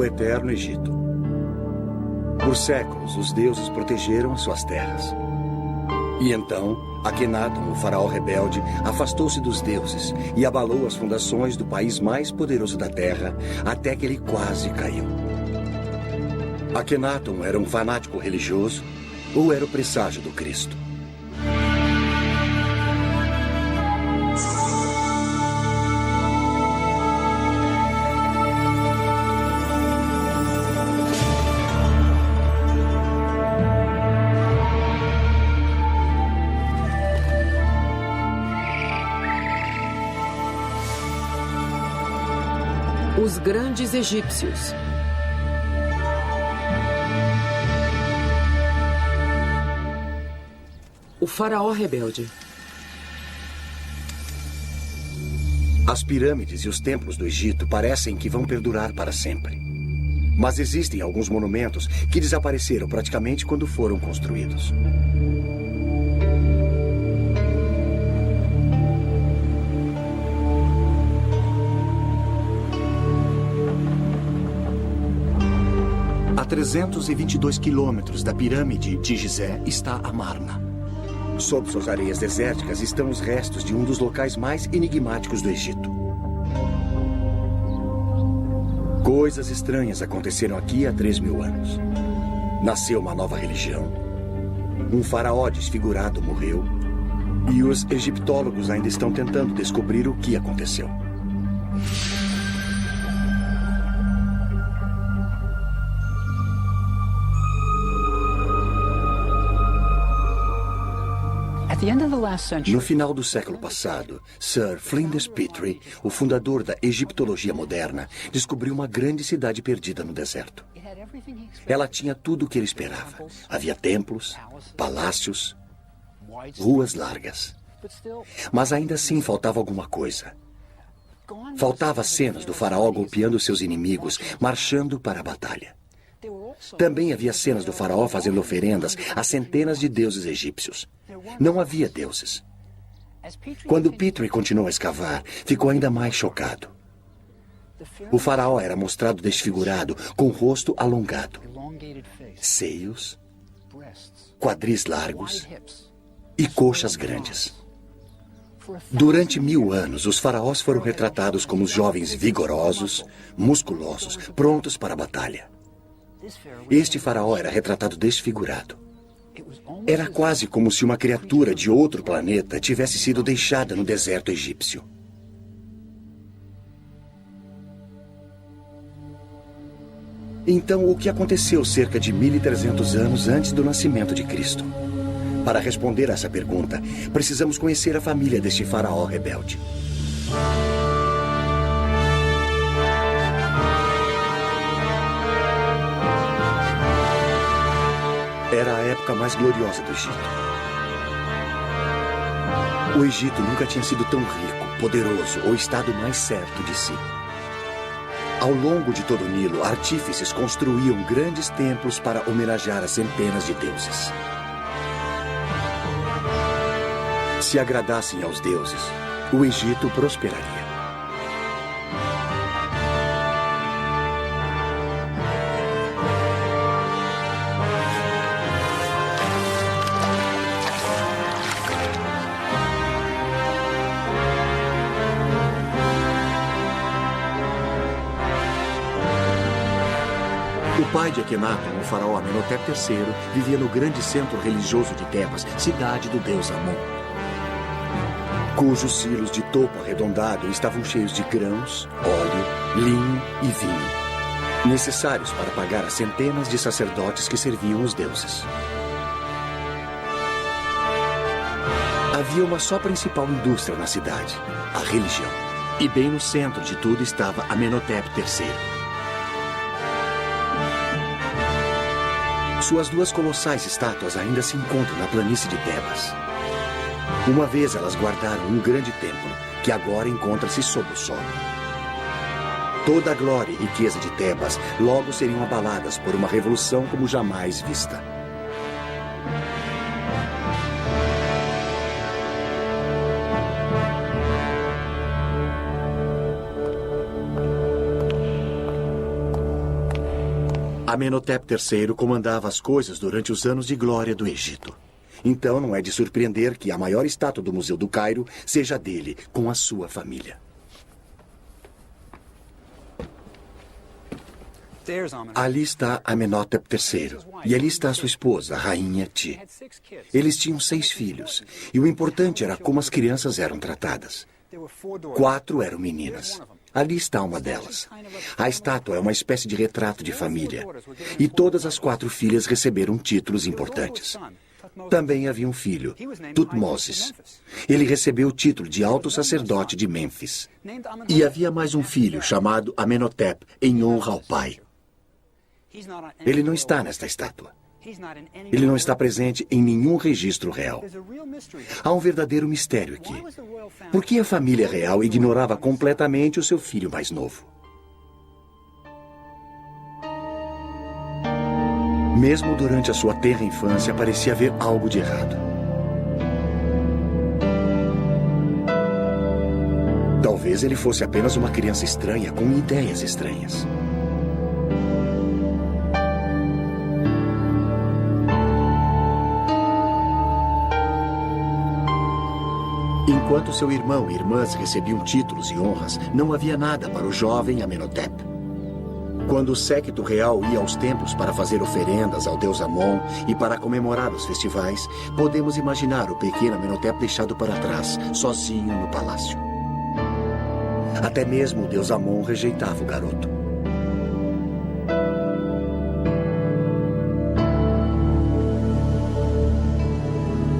o eterno Egito. Por séculos, os deuses protegeram suas terras. E então, Akenaton, o faraó rebelde, afastou-se dos deuses e abalou as fundações do país mais poderoso da terra, até que ele quase caiu. Akenaton era um fanático religioso ou era o presságio do Cristo? Os grandes egípcios. O faraó rebelde. As pirâmides e os templos do Egito parecem que vão perdurar para sempre. Mas existem alguns monumentos que desapareceram praticamente quando foram construídos. A 322 quilômetros da pirâmide de Gizé está Amarna. Sob suas areias desérticas estão os restos de um dos locais mais enigmáticos do Egito. Coisas estranhas aconteceram aqui há 3.000 anos. Nasceu uma nova religião. Um faraó desfigurado morreu. E os egiptólogos ainda estão tentando descobrir o que aconteceu. No final do século passado, Sir Flinders Petrie, o fundador da egiptologia moderna, descobriu uma grande cidade perdida no deserto. Ela tinha tudo o que ele esperava. Havia templos, palácios, ruas largas. Mas ainda assim faltava alguma coisa. Faltava cenas do faraó golpeando seus inimigos, marchando para a batalha. Também havia cenas do faraó fazendo oferendas a centenas de deuses egípcios. Não havia deuses. Quando Petrie continuou a escavar, ficou ainda mais chocado. O faraó era mostrado desfigurado, com o rosto alongado, seios, quadris largos e coxas grandes. Durante 1000 anos, os faraós foram retratados como jovens vigorosos, musculosos, prontos para a batalha. Este faraó era retratado desfigurado. Era quase como se uma criatura de outro planeta tivesse sido deixada no deserto egípcio. Então, o que aconteceu cerca de 1.300 anos antes do nascimento de Cristo? Para responder a essa pergunta, precisamos conhecer a família deste faraó rebelde. Era a época mais gloriosa do Egito. O Egito nunca tinha sido tão rico, poderoso ou estado mais certo de si. Ao longo de todo o Nilo, artífices construíam grandes templos para homenagear as centenas de deuses. Se agradassem aos deuses, o Egito prosperaria. O pai de Akenaton, o faraó Amenhotep III, vivia no grande centro religioso de Tebas, cidade do deus Amon, cujos silos de topo arredondado estavam cheios de grãos, óleo, linho e vinho, necessários para pagar as centenas de sacerdotes que serviam os deuses. Havia uma só principal indústria na cidade, a religião. E bem no centro de tudo estava Amenhotep III. Suas duas colossais estátuas ainda se encontram na planície de Tebas. Uma vez elas guardaram um grande templo, que agora encontra-se sob o solo. Toda a glória e riqueza de Tebas logo seriam abaladas por uma revolução como jamais vista. Amenhotep III comandava as coisas durante os anos de glória do Egito. Então não é de surpreender que a maior estátua do Museu do Cairo seja dele, com a sua família. Ali está Amenhotep III, e ali está sua esposa, a Rainha Ti. Eles tinham 6 filhos, e o importante era como as crianças eram tratadas. 4 eram meninas. Ali está uma delas. A estátua é uma espécie de retrato de família, e todas as 4 filhas receberam títulos importantes. Também havia um filho, Tutmoses. Ele recebeu o título de alto sacerdote de Mênfis. E havia mais um filho chamado Amenhotep, em honra ao pai. Ele não está nesta estátua. Ele não está presente em nenhum registro real. Há um verdadeiro mistério aqui. Por que a família real ignorava completamente o seu filho mais novo? Mesmo durante a sua tenra infância, parecia haver algo de errado. Talvez ele fosse apenas uma criança estranha com ideias estranhas. Enquanto seu irmão e irmãs recebiam títulos e honras, não havia nada para o jovem Amenhotep. Quando o séquito real ia aos templos para fazer oferendas ao deus Amon e para comemorar os festivais, podemos imaginar o pequeno Amenhotep deixado para trás, sozinho no palácio. Até mesmo o deus Amon rejeitava o garoto.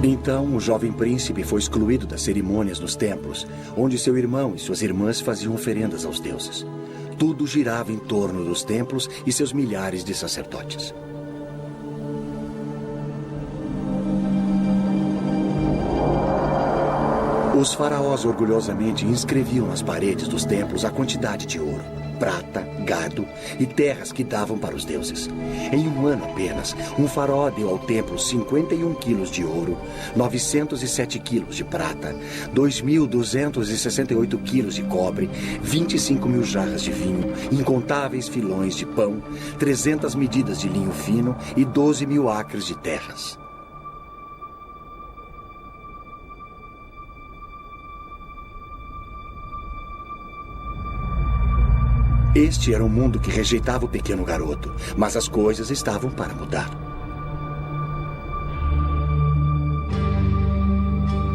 Então, o jovem príncipe foi excluído das cerimônias nos templos, onde seu irmão e suas irmãs faziam oferendas aos deuses. Tudo girava em torno dos templos e seus milhares de sacerdotes. Os faraós orgulhosamente inscreviam nas paredes dos templos a quantidade de ouro, prata, gado e terras que davam para os deuses. Em um ano apenas, um faraó deu ao templo 51 quilos de ouro, 907 quilos de prata, 2.268 quilos de cobre, 25.000 jarras de vinho, incontáveis filões de pão, 300 medidas de linho fino e 12.000 acres de terras. Este era um mundo que rejeitava o pequeno garoto, mas as coisas estavam para mudar.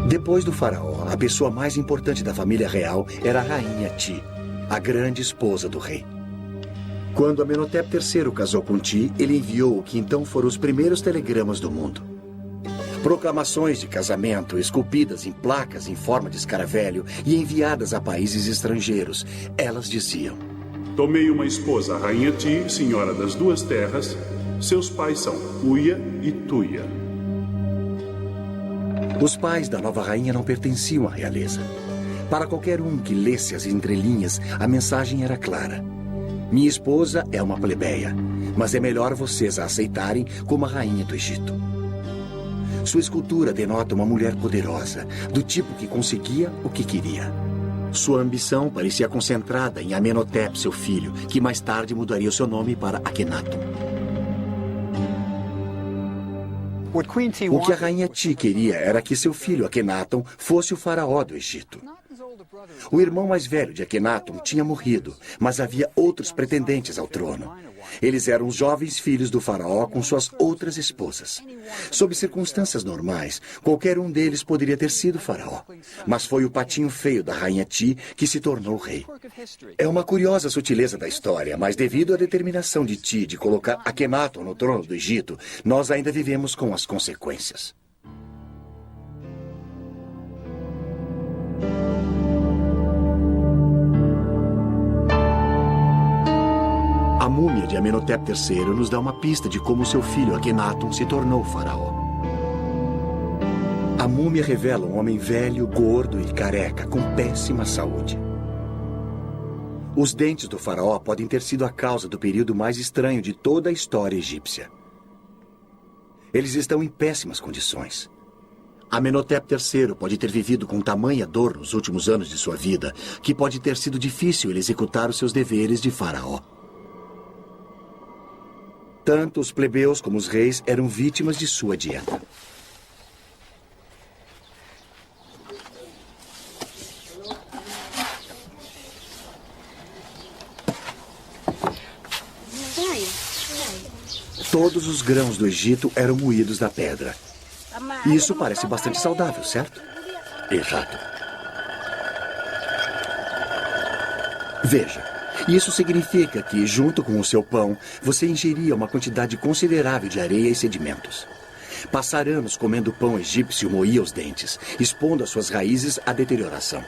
Depois do faraó, a pessoa mais importante da família real era a Rainha Ti, a grande esposa do rei. Quando Amenhotep III casou com Ti, ele enviou o que então foram os primeiros telegramas do mundo. Proclamações de casamento esculpidas em placas em forma de escaravelho e enviadas a países estrangeiros. Elas diziam: tomei uma esposa, a Rainha Ti, senhora das 2 terras. Seus pais são Uia e Tuia. Os pais da nova rainha não pertenciam à realeza. Para qualquer um que lesse as entrelinhas, a mensagem era clara. Minha esposa é uma plebeia, mas é melhor vocês a aceitarem como a rainha do Egito. Sua escultura denota uma mulher poderosa, do tipo que conseguia o que queria. Sua ambição parecia concentrada em Amenhotep, seu filho, que mais tarde mudaria o seu nome para Akhenaton. O que a Rainha Ti queria era que seu filho Akhenaton fosse o faraó do Egito. O irmão mais velho de Akhenaton tinha morrido, mas havia outros pretendentes ao trono. Eles eram os jovens filhos do faraó com suas outras esposas. Sob circunstâncias normais, qualquer um deles poderia ter sido faraó. Mas foi o patinho feio da Rainha Ti que se tornou rei. É uma curiosa sutileza da história, mas devido à determinação de Ti de colocar Akhenaton no trono do Egito, nós ainda vivemos com as consequências. A múmia de Amenhotep III nos dá uma pista de como seu filho Akhenaton se tornou faraó. A múmia revela um homem velho, gordo e careca, com péssima saúde. Os dentes do faraó podem ter sido a causa do período mais estranho de toda a história egípcia. Eles estão em péssimas condições. Amenhotep III pode ter vivido com tamanha dor nos últimos anos de sua vida que pode ter sido difícil ele executar os seus deveres de faraó. Tanto os plebeus como os reis eram vítimas de sua dieta. Todos os grãos do Egito eram moídos da pedra. Isso parece bastante saudável, certo? Exato. Veja, isso significa que, junto com o seu pão, você ingeria uma quantidade considerável de areia e sedimentos. Passar anos comendo pão egípcio moía os dentes, expondo as suas raízes à deterioração.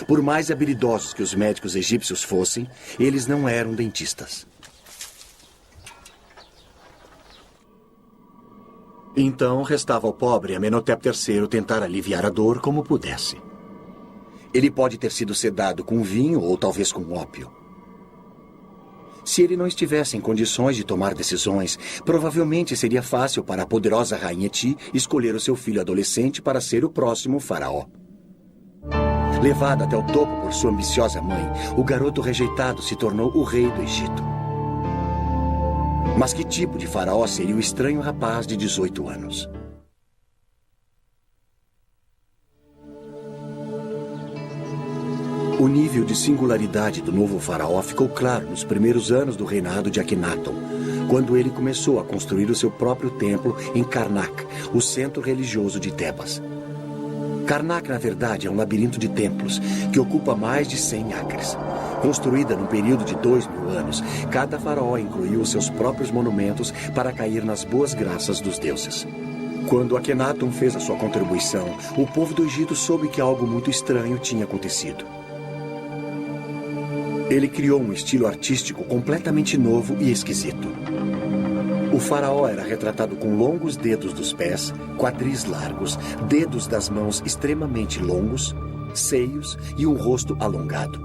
Por mais habilidosos que os médicos egípcios fossem, eles não eram dentistas. Então, restava ao pobre Amenhotep III tentar aliviar a dor como pudesse. Ele pode ter sido sedado com vinho ou talvez com ópio. Se ele não estivesse em condições de tomar decisões, provavelmente seria fácil para a poderosa Rainha Ti escolher o seu filho adolescente para ser o próximo faraó. Levado até o topo por sua ambiciosa mãe, o garoto rejeitado se tornou o rei do Egito. Mas que tipo de faraó seria o estranho rapaz de 18 anos? O nível de singularidade do novo faraó ficou claro nos primeiros anos do reinado de Akhenaton, quando ele começou a construir o seu próprio templo em Karnak, o centro religioso de Tebas. Karnak, na verdade, é um labirinto de templos que ocupa mais de 100 acres. Construída num período de 2000 anos, cada faraó incluiu os seus próprios monumentos para cair nas boas graças dos deuses. Quando Akhenaton fez a sua contribuição, o povo do Egito soube que algo muito estranho tinha acontecido. Ele criou um estilo artístico completamente novo e esquisito. O faraó era retratado com longos dedos dos pés, quadris largos, dedos das mãos extremamente longos, seios e um rosto alongado.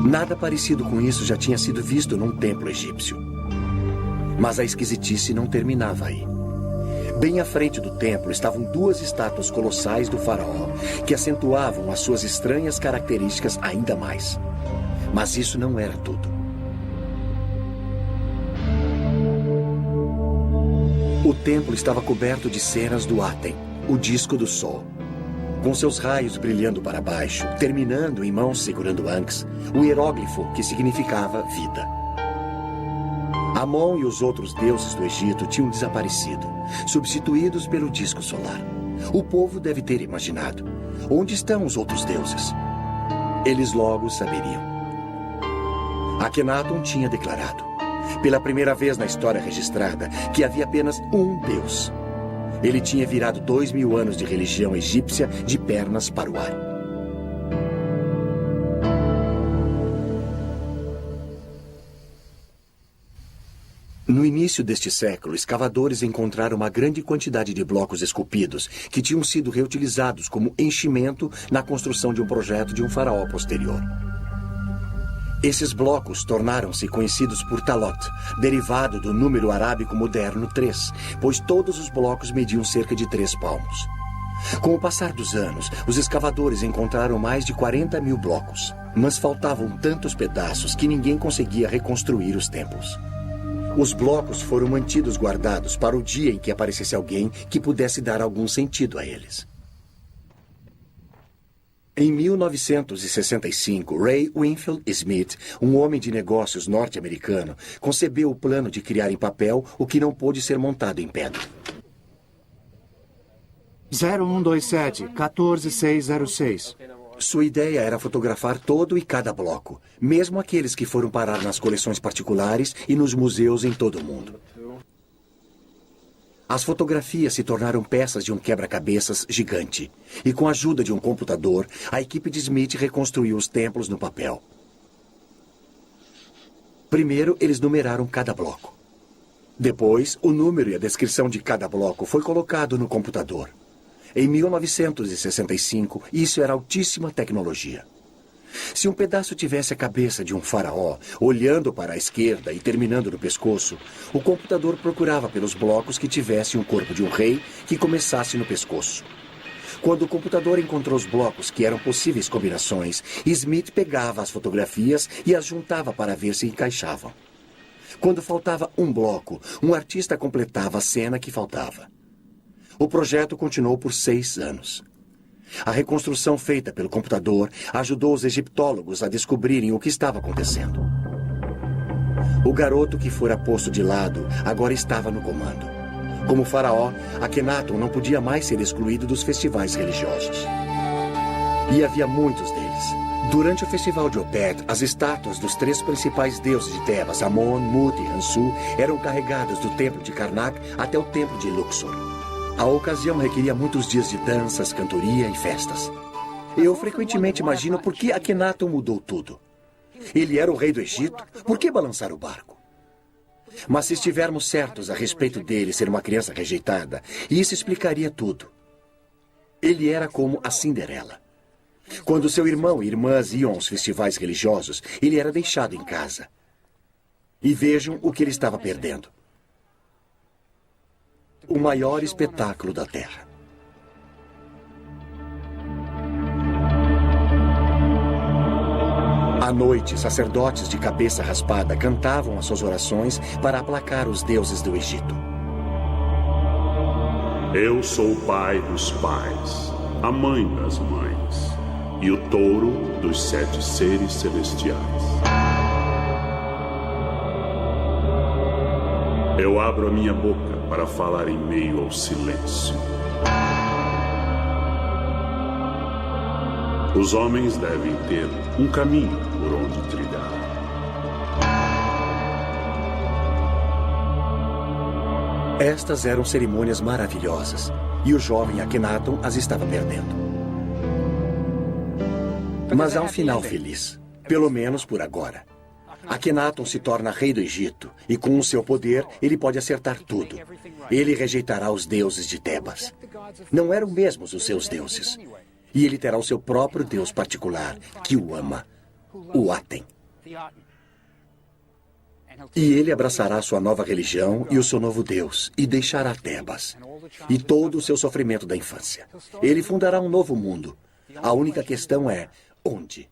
Nada parecido com isso já tinha sido visto num templo egípcio. Mas a esquisitice não terminava aí. Bem à frente do templo estavam duas estátuas colossais do faraó, que acentuavam as suas estranhas características ainda mais. Mas isso não era tudo. O templo estava coberto de cenas do Aten, o disco do sol. Com seus raios brilhando para baixo, terminando em mãos segurando Ankhs, o hieróglifo que significava vida. Amon e os outros deuses do Egito tinham desaparecido, substituídos pelo disco solar. O povo deve ter imaginado: onde estão os outros deuses? Eles logo saberiam. Akhenaton tinha declarado, pela primeira vez na história registrada, que havia apenas um Deus. Ele tinha virado 2000 anos de religião egípcia de pernas para o ar. No início deste século, escavadores encontraram uma grande quantidade de blocos esculpidos que tinham sido reutilizados como enchimento na construção de um projeto de um faraó posterior. Esses blocos tornaram-se conhecidos por Talot, derivado do número arábico moderno 3, pois todos os blocos mediam cerca de 3 palmos. Com o passar dos anos, os escavadores encontraram mais de 40 mil blocos, mas faltavam tantos pedaços que ninguém conseguia reconstruir os templos. Os blocos foram mantidos guardados para o dia em que aparecesse alguém que pudesse dar algum sentido a eles. Em 1965, Ray Winfield Smith, um homem de negócios norte-americano, concebeu o plano de criar em papel o que não pôde ser montado em pedra. 0127, 14606. Sua ideia era fotografar todo e cada bloco, mesmo aqueles que foram parar nas coleções particulares e nos museus em todo o mundo. As fotografias se tornaram peças de um quebra-cabeças gigante. E com a ajuda de um computador, a equipe de Smith reconstruiu os templos no papel. Primeiro, eles numeraram cada bloco. Depois, o número e a descrição de cada bloco foi colocado no computador. Em 1965, isso era altíssima tecnologia. Se um pedaço tivesse a cabeça de um faraó, olhando para a esquerda e terminando no pescoço, o computador procurava pelos blocos que tivessem o corpo de um rei que começasse no pescoço. Quando o computador encontrou os blocos que eram possíveis combinações, Smith pegava as fotografias e as juntava para ver se encaixavam. Quando faltava um bloco, um artista completava a cena que faltava. O projeto continuou por 6 anos. A reconstrução feita pelo computador ajudou os egiptólogos a descobrirem o que estava acontecendo. O garoto que fora posto de lado agora estava no comando. Como faraó, Akhenaton não podia mais ser excluído dos festivais religiosos. E havia muitos deles. Durante o festival de Opet, as estátuas dos 3 principais deuses de Tebas, Amon, Mut e Hansu, eram carregadas do templo de Karnak até o templo de Luxor. A ocasião requeria muitos dias de danças, cantoria e festas. Eu frequentemente imagino por que Akhenaton mudou tudo. Ele era o rei do Egito, por que balançar o barco? Mas se estivermos certos a respeito dele ser uma criança rejeitada, isso explicaria tudo. Ele era como a Cinderela. Quando seu irmão e irmãs iam aos festivais religiosos, ele era deixado em casa. E vejam o que ele estava perdendo. O maior espetáculo da Terra. À noite, sacerdotes de cabeça raspada cantavam as suas orações para aplacar os deuses do Egito. Eu sou o pai dos pais, a mãe das mães e o touro dos 7 seres celestiais. Eu abro a minha boca para falar em meio ao silêncio. Os homens devem ter um caminho por onde trilhar. Estas eram cerimônias maravilhosas, e o jovem Akhenaton as estava perdendo. Mas há um final feliz, pelo menos por agora. Akhenaton se torna rei do Egito, e com o seu poder, ele pode acertar tudo. Ele rejeitará os deuses de Tebas. Não eram mesmos os seus deuses. E ele terá o seu próprio deus particular, que o ama, o Aten. E ele abraçará sua nova religião e o seu novo deus, e deixará Tebas, e todo o seu sofrimento da infância. Ele fundará um novo mundo. A única questão é, onde?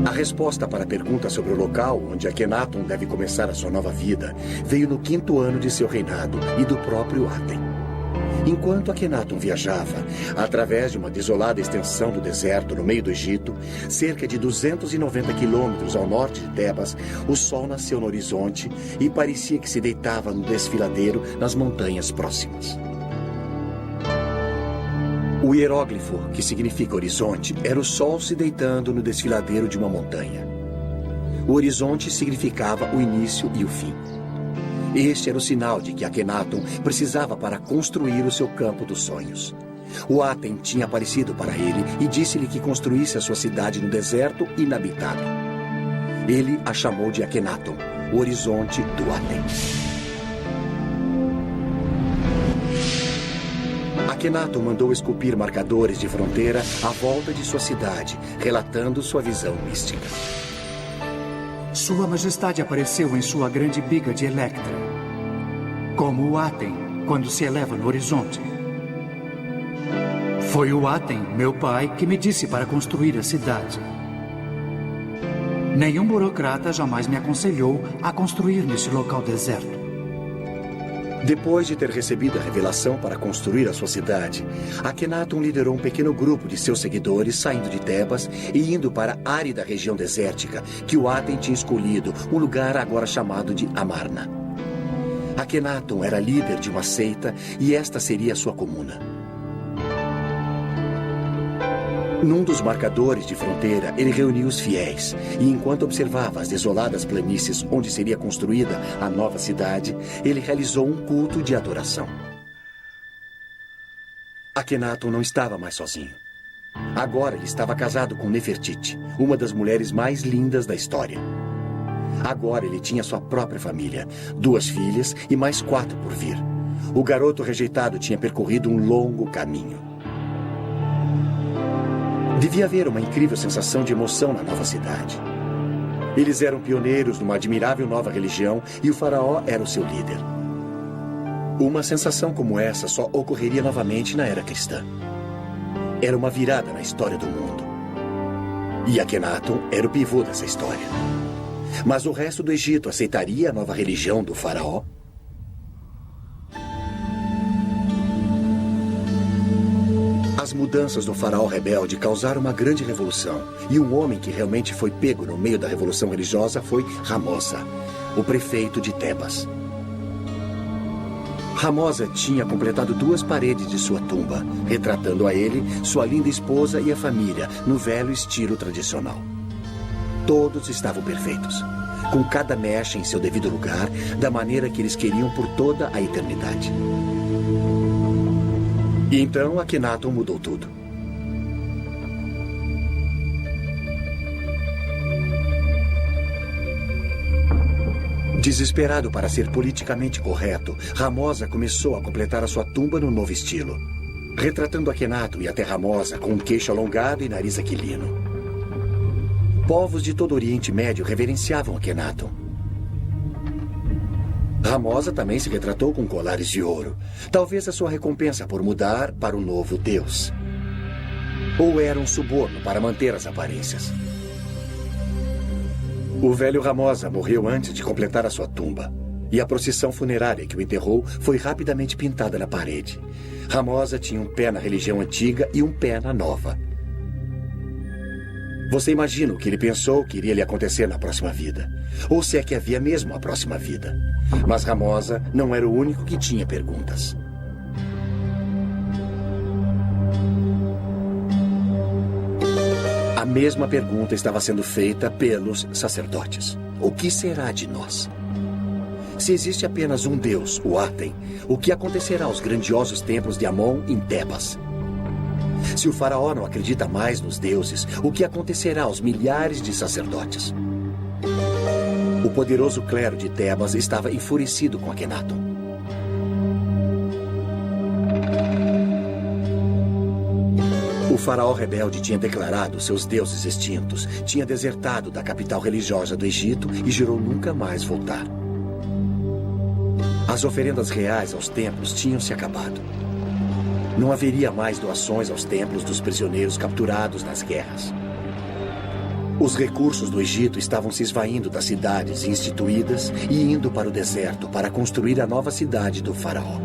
A resposta para a pergunta sobre o local onde Akhenaton deve começar a sua nova vida veio no 5º ano de seu reinado e do próprio Aten. Enquanto Akhenaton viajava, através de uma desolada extensão do deserto no meio do Egito, cerca de 290 quilômetros ao norte de Tebas, o sol nasceu no horizonte e parecia que se deitava no desfiladeiro nas montanhas próximas. O hieróglifo, que significa horizonte, era o sol se deitando no desfiladeiro de uma montanha. O horizonte significava o início e o fim. Este era o sinal de que Akhenaton precisava para construir o seu campo dos sonhos. O Aten tinha aparecido para ele e disse-lhe que construísse a sua cidade no deserto inabitado. Ele a chamou de Akhenaton, o horizonte do Aten. Akhenaton mandou esculpir marcadores de fronteira à volta de sua cidade, relatando sua visão mística. Sua Majestade apareceu em sua grande biga de Electra, como o Aten, quando se eleva no horizonte. Foi o Aten, meu pai, que me disse para construir a cidade. Nenhum burocrata jamais me aconselhou a construir nesse local deserto. Depois de ter recebido a revelação para construir a sua cidade, Akhenaton liderou um pequeno grupo de seus seguidores saindo de Tebas e indo para a árida região desértica que o Aten tinha escolhido, um lugar agora chamado de Amarna. Akhenaton era líder de uma seita e esta seria a sua comuna. Num dos marcadores de fronteira, ele reuniu os fiéis e, enquanto observava as desoladas planícies onde seria construída a nova cidade, ele realizou um culto de adoração. Akhenaton não estava mais sozinho. Agora ele estava casado com Nefertiti, uma das mulheres mais lindas da história. Agora ele tinha sua própria família, 2 filhas e mais 4 por vir. O garoto rejeitado tinha percorrido um longo caminho. Devia haver uma incrível sensação de emoção na nova cidade. Eles eram pioneiros numa admirável nova religião e o faraó era o seu líder. Uma sensação como essa só ocorreria novamente na era cristã. Era uma virada na história do mundo. E Akhenaton era o pivô dessa história. Mas o resto do Egito aceitaria a nova religião do faraó? As mudanças do faraó rebelde causaram uma grande revolução. E um homem que realmente foi pego no meio da revolução religiosa foi Ramosa, o prefeito de Tebas. Ramosa tinha completado 2 paredes de sua tumba, retratando a ele, sua linda esposa e a família, no velho estilo tradicional. Todos estavam perfeitos, com cada mecha em seu devido lugar, da maneira que eles queriam por toda a eternidade. E então Akhenaton mudou tudo. Desesperado para ser politicamente correto, Ramosa começou a completar a sua tumba no novo estilo, retratando Akhenaton e até Ramosa com um queixo alongado e nariz aquilino. Povos de todo o Oriente Médio reverenciavam Akhenaton. Ramosa também se retratou com colares de ouro, talvez a sua recompensa por mudar para o novo deus. Ou era um suborno para manter as aparências. O velho Ramosa morreu antes de completar a sua tumba, e a procissão funerária que o enterrou foi rapidamente pintada na parede. Ramosa tinha um pé na religião antiga e um pé na nova. Você imagina o que ele pensou que iria lhe acontecer na próxima vida, ou se é que havia mesmo a próxima vida. Mas Ramosa não era o único que tinha perguntas. A mesma pergunta estava sendo feita pelos sacerdotes. O que será de nós? Se existe apenas um Deus, o Aten, o que acontecerá aos grandiosos templos de Amon em Tebas? Se o faraó não acredita mais nos deuses, o que acontecerá aos milhares de sacerdotes? O poderoso clero de Tebas estava enfurecido com Akhenaton. O faraó rebelde tinha declarado seus deuses extintos, tinha desertado da capital religiosa do Egito e jurou nunca mais voltar. As oferendas reais aos templos tinham se acabado. Não haveria mais doações aos templos dos prisioneiros capturados nas guerras. Os recursos do Egito estavam se esvaindo das cidades instituídas e indo para o deserto para construir a nova cidade do faraó.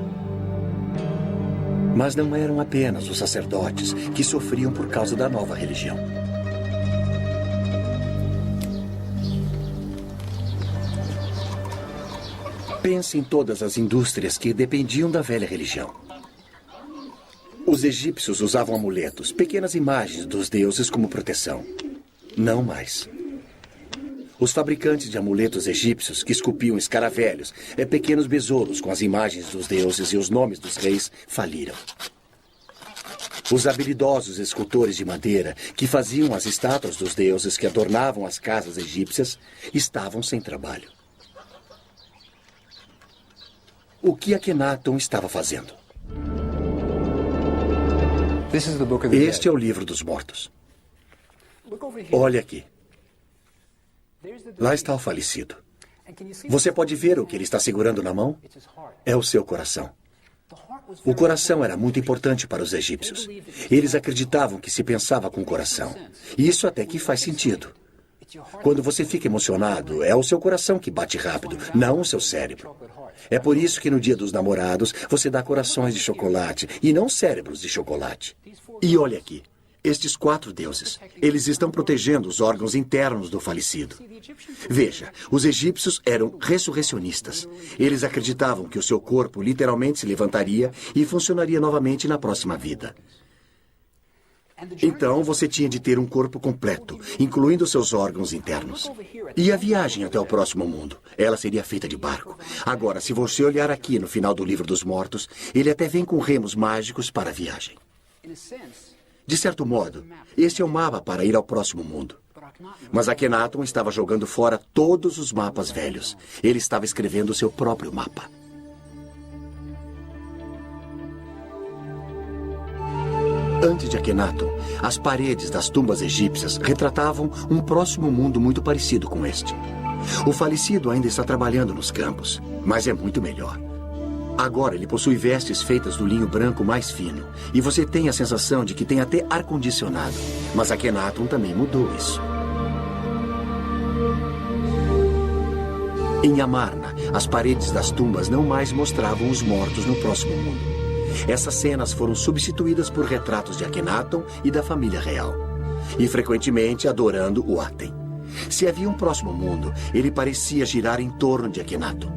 Mas não eram apenas os sacerdotes que sofriam por causa da nova religião. Pense em todas as indústrias que dependiam da velha religião. Os egípcios usavam amuletos, pequenas imagens dos deuses como proteção. Não mais. Os fabricantes de amuletos egípcios que esculpiam escaravelhos, pequenos besouros com as imagens dos deuses e os nomes dos reis, faliram. Os habilidosos escultores de madeira que faziam as estátuas dos deuses que adornavam as casas egípcias estavam sem trabalho. O que Akhenaton estava fazendo? Este é o livro dos mortos. Olha aqui. Lá está o falecido. Você pode ver o que ele está segurando na mão? É o seu coração. O coração era muito importante para os egípcios. Eles acreditavam que se pensava com o coração. E isso até que faz sentido. Quando você fica emocionado, é o seu coração que bate rápido, não o seu cérebro. É por isso que no Dia dos Namorados você dá corações de chocolate e não cérebros de chocolate. E olha aqui. Estes 4 deuses, eles estão protegendo os órgãos internos do falecido. Veja, os egípcios eram ressurrecionistas. Eles acreditavam que o seu corpo literalmente se levantaria e funcionaria novamente na próxima vida. Então você tinha de ter um corpo completo, incluindo seus órgãos internos. E a viagem até o próximo mundo? Ela seria feita de barco. Agora, se você olhar aqui no final do Livro dos Mortos, ele até vem com remos mágicos para a viagem. De certo modo, este é o mapa para ir ao próximo mundo. Mas Akhenaton estava jogando fora todos os mapas velhos. Ele estava escrevendo o seu próprio mapa. Antes de Akhenaton, as paredes das tumbas egípcias retratavam um próximo mundo muito parecido com este. O falecido ainda está trabalhando nos campos, mas é muito melhor. Agora ele possui vestes feitas do linho branco mais fino, e você tem a sensação de que tem até ar-condicionado. Mas Akhenaton também mudou isso. Em Amarna, as paredes das tumbas não mais mostravam os mortos no próximo mundo. Essas cenas foram substituídas por retratos de Akhenaton e da família real, e frequentemente adorando o Aten. Se havia um próximo mundo, ele parecia girar em torno de Akhenaton.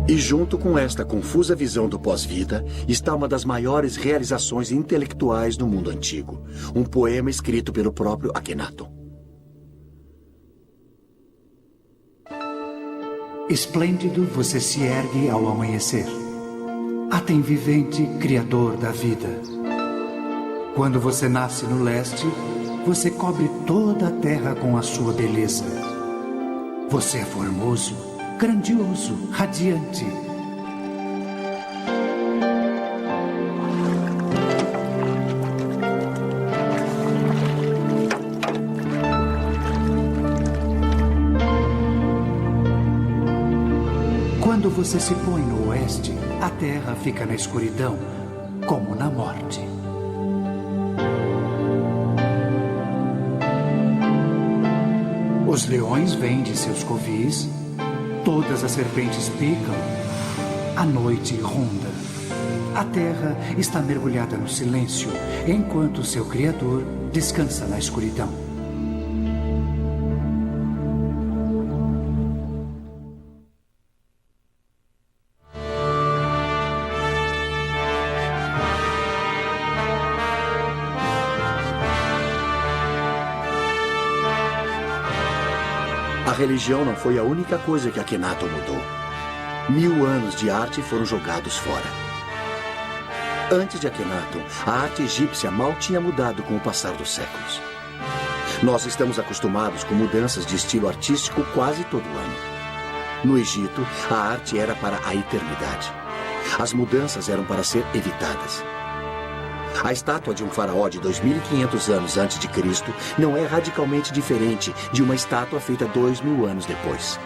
E junto com esta confusa visão do pós-vida, está uma das maiores realizações intelectuais do mundo antigo, um poema escrito pelo próprio Akhenaton. Esplêndido você se ergue ao amanhecer. Aten vivente, criador da vida. Quando você nasce no leste, você cobre toda a terra com a sua beleza. Você é formoso, grandioso, radiante. Quando você se põe no oeste, a terra fica na escuridão, como na morte. Os leões vêm de seus covis, todas as serpentes picam, a noite ronda. A terra está mergulhada no silêncio, enquanto seu Criador descansa na escuridão. A religião não foi a única coisa que Akhenaton mudou. 1000 anos de arte foram jogados fora. Antes de Akhenaton, a arte egípcia mal tinha mudado com o passar dos séculos. Nós estamos acostumados com mudanças de estilo artístico quase todo ano. No Egito, a arte era para a eternidade. As mudanças eram para ser evitadas. A estátua de um faraó de 2500 anos antes de Cristo não é radicalmente diferente de uma estátua feita 2000 anos depois.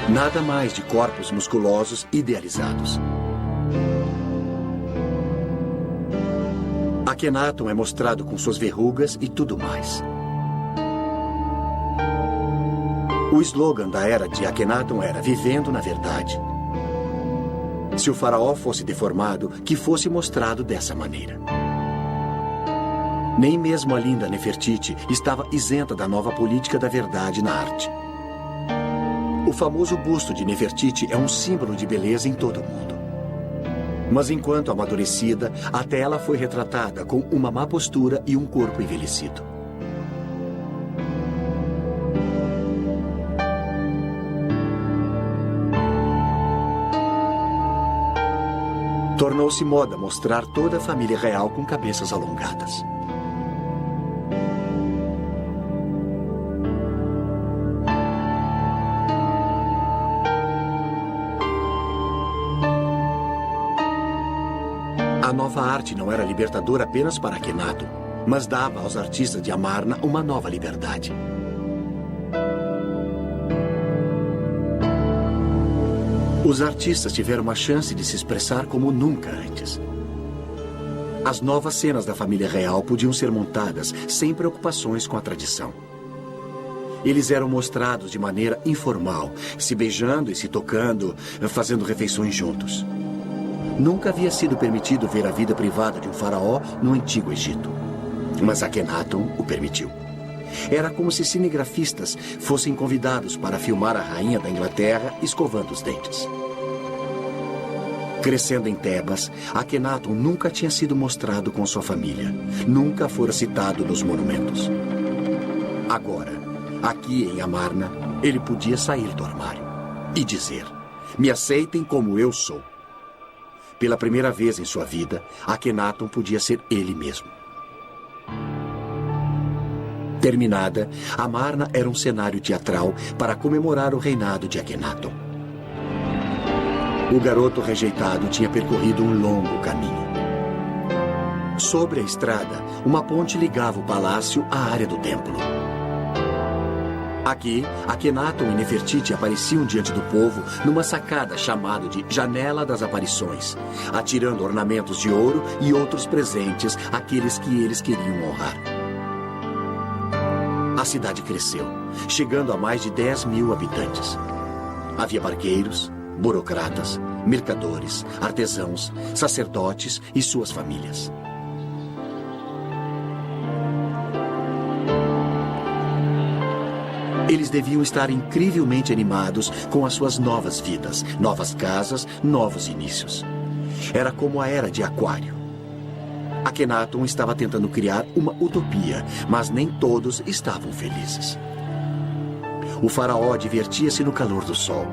Nada mais de corpos musculosos idealizados. Akhenaton é mostrado com suas verrugas e tudo mais. O slogan da era de Akhenaton era "Vivendo na Verdade". Se o faraó fosse deformado, que fosse mostrado dessa maneira. Nem mesmo a linda Nefertiti estava isenta da nova política da verdade na arte. O famoso busto de Nefertiti é um símbolo de beleza em todo o mundo. Mas enquanto amadurecida, até ela foi retratada com uma má postura e um corpo envelhecido. Tornou-se moda mostrar toda a família real com cabeças alongadas. A nova arte não era libertadora apenas para Akhenaton, mas dava aos artistas de Amarna uma nova liberdade. Os artistas tiveram uma chance de se expressar como nunca antes. As novas cenas da família real podiam ser montadas sem preocupações com a tradição. Eles eram mostrados de maneira informal, se beijando e se tocando, fazendo refeições juntos. Nunca havia sido permitido ver a vida privada de um faraó no Antigo Egito. Mas Akhenaton o permitiu. Era como se cinegrafistas fossem convidados para filmar a rainha da Inglaterra escovando os dentes. Crescendo em Tebas, Akhenaton nunca tinha sido mostrado com sua família. Nunca fora citado nos monumentos. Agora, aqui em Amarna, ele podia sair do armário e dizer: "Me aceitem como eu sou." Pela primeira vez em sua vida, Akhenaton podia ser ele mesmo. Terminada, Amarna era um cenário teatral para comemorar o reinado de Akhenaton. O garoto rejeitado tinha percorrido um longo caminho. Sobre a estrada, uma ponte ligava o palácio à área do templo. Aqui, Akhenaton e Nefertiti apareciam diante do povo numa sacada chamada de Janela das Aparições, atirando ornamentos de ouro e outros presentes àqueles que eles queriam honrar. A cidade cresceu, chegando a mais de 10.000 habitantes. Havia barqueiros, burocratas, mercadores, artesãos, sacerdotes e suas famílias. Eles deviam estar incrivelmente animados com as suas novas vidas, novas casas, novos inícios. Era como a Era de Aquário. Akhenaton estava tentando criar uma utopia, mas nem todos estavam felizes. O faraó divertia-se no calor do sol,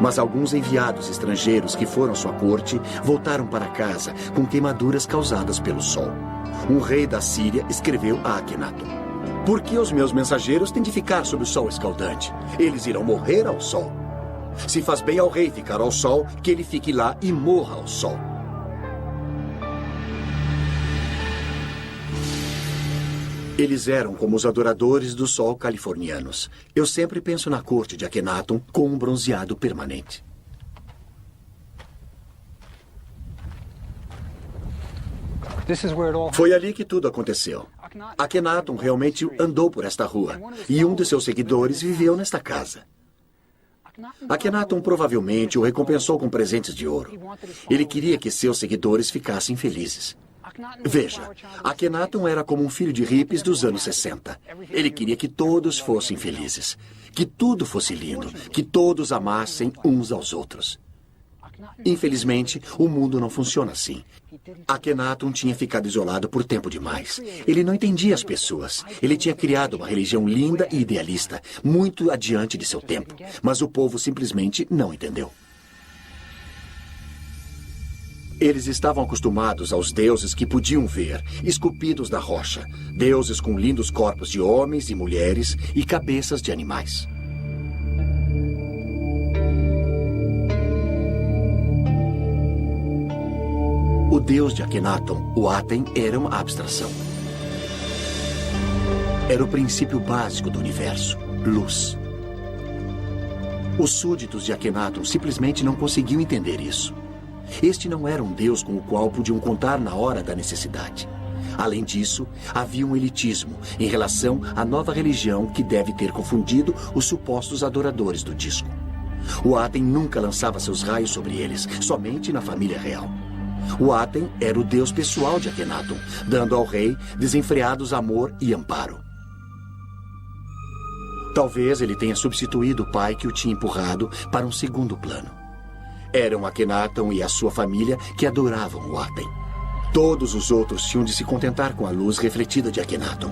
mas alguns enviados estrangeiros que foram à sua corte voltaram para casa com queimaduras causadas pelo sol. Um rei da Síria escreveu a Akhenaton: "Por que os meus mensageiros têm de ficar sob o sol escaldante? Eles irão morrer ao sol. Se faz bem ao rei ficar ao sol, que ele fique lá e morra ao sol." Eles eram como os adoradores do sol californianos. Eu sempre penso na corte de Akhenaton com um bronzeado permanente. Foi ali que tudo aconteceu. Akhenaton realmente andou por esta rua e um de seus seguidores viveu nesta casa. Akhenaton provavelmente o recompensou com presentes de ouro. Ele queria que seus seguidores ficassem felizes. Veja, Akhenaton era como um filho de hippies dos anos 60. Ele queria que todos fossem felizes, que tudo fosse lindo, que todos amassem uns aos outros. Infelizmente, o mundo não funciona assim. Akhenaton tinha ficado isolado por tempo demais. Ele não entendia as pessoas. Ele tinha criado uma religião linda e idealista, muito adiante de seu tempo. Mas o povo simplesmente não entendeu. Eles estavam acostumados aos deuses que podiam ver, esculpidos na rocha. Deuses com lindos corpos de homens e mulheres e cabeças de animais. O deus de Akhenaton, o Aten, era uma abstração. Era o princípio básico do universo, luz. Os súditos de Akhenaton simplesmente não conseguiam entender isso. Este não era um deus com o qual podiam contar na hora da necessidade. Além disso, havia um elitismo em relação à nova religião que deve ter confundido os supostos adoradores do disco. O Aten nunca lançava seus raios sobre eles, somente na família real. O Aten era o deus pessoal de Akhenaton, dando ao rei desenfreados amor e amparo. Talvez ele tenha substituído o pai que o tinha empurrado para um segundo plano. Eram Akhenaton e a sua família que adoravam o Aten. Todos os outros tinham de se contentar com a luz refletida de Akhenaton.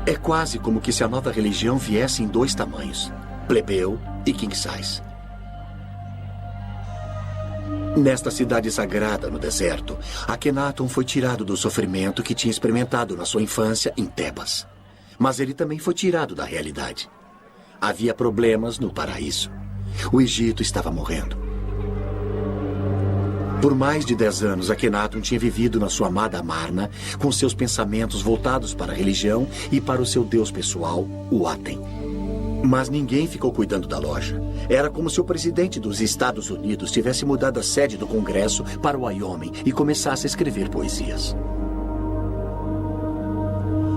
É quase como que se a nova religião viesse em dois tamanhos, plebeu e king size. Nesta cidade sagrada no deserto, Akhenaton foi tirado do sofrimento que tinha experimentado na sua infância em Tebas. Mas ele também foi tirado da realidade. Havia problemas no paraíso. O Egito estava morrendo. Por mais de 10 anos, Akhenaton tinha vivido na sua amada Amarna, com seus pensamentos voltados para a religião e para o seu deus pessoal, o Aten. Mas ninguém ficou cuidando da loja. Era como se o presidente dos Estados Unidos tivesse mudado a sede do Congresso para o Wyoming e começasse a escrever poesias.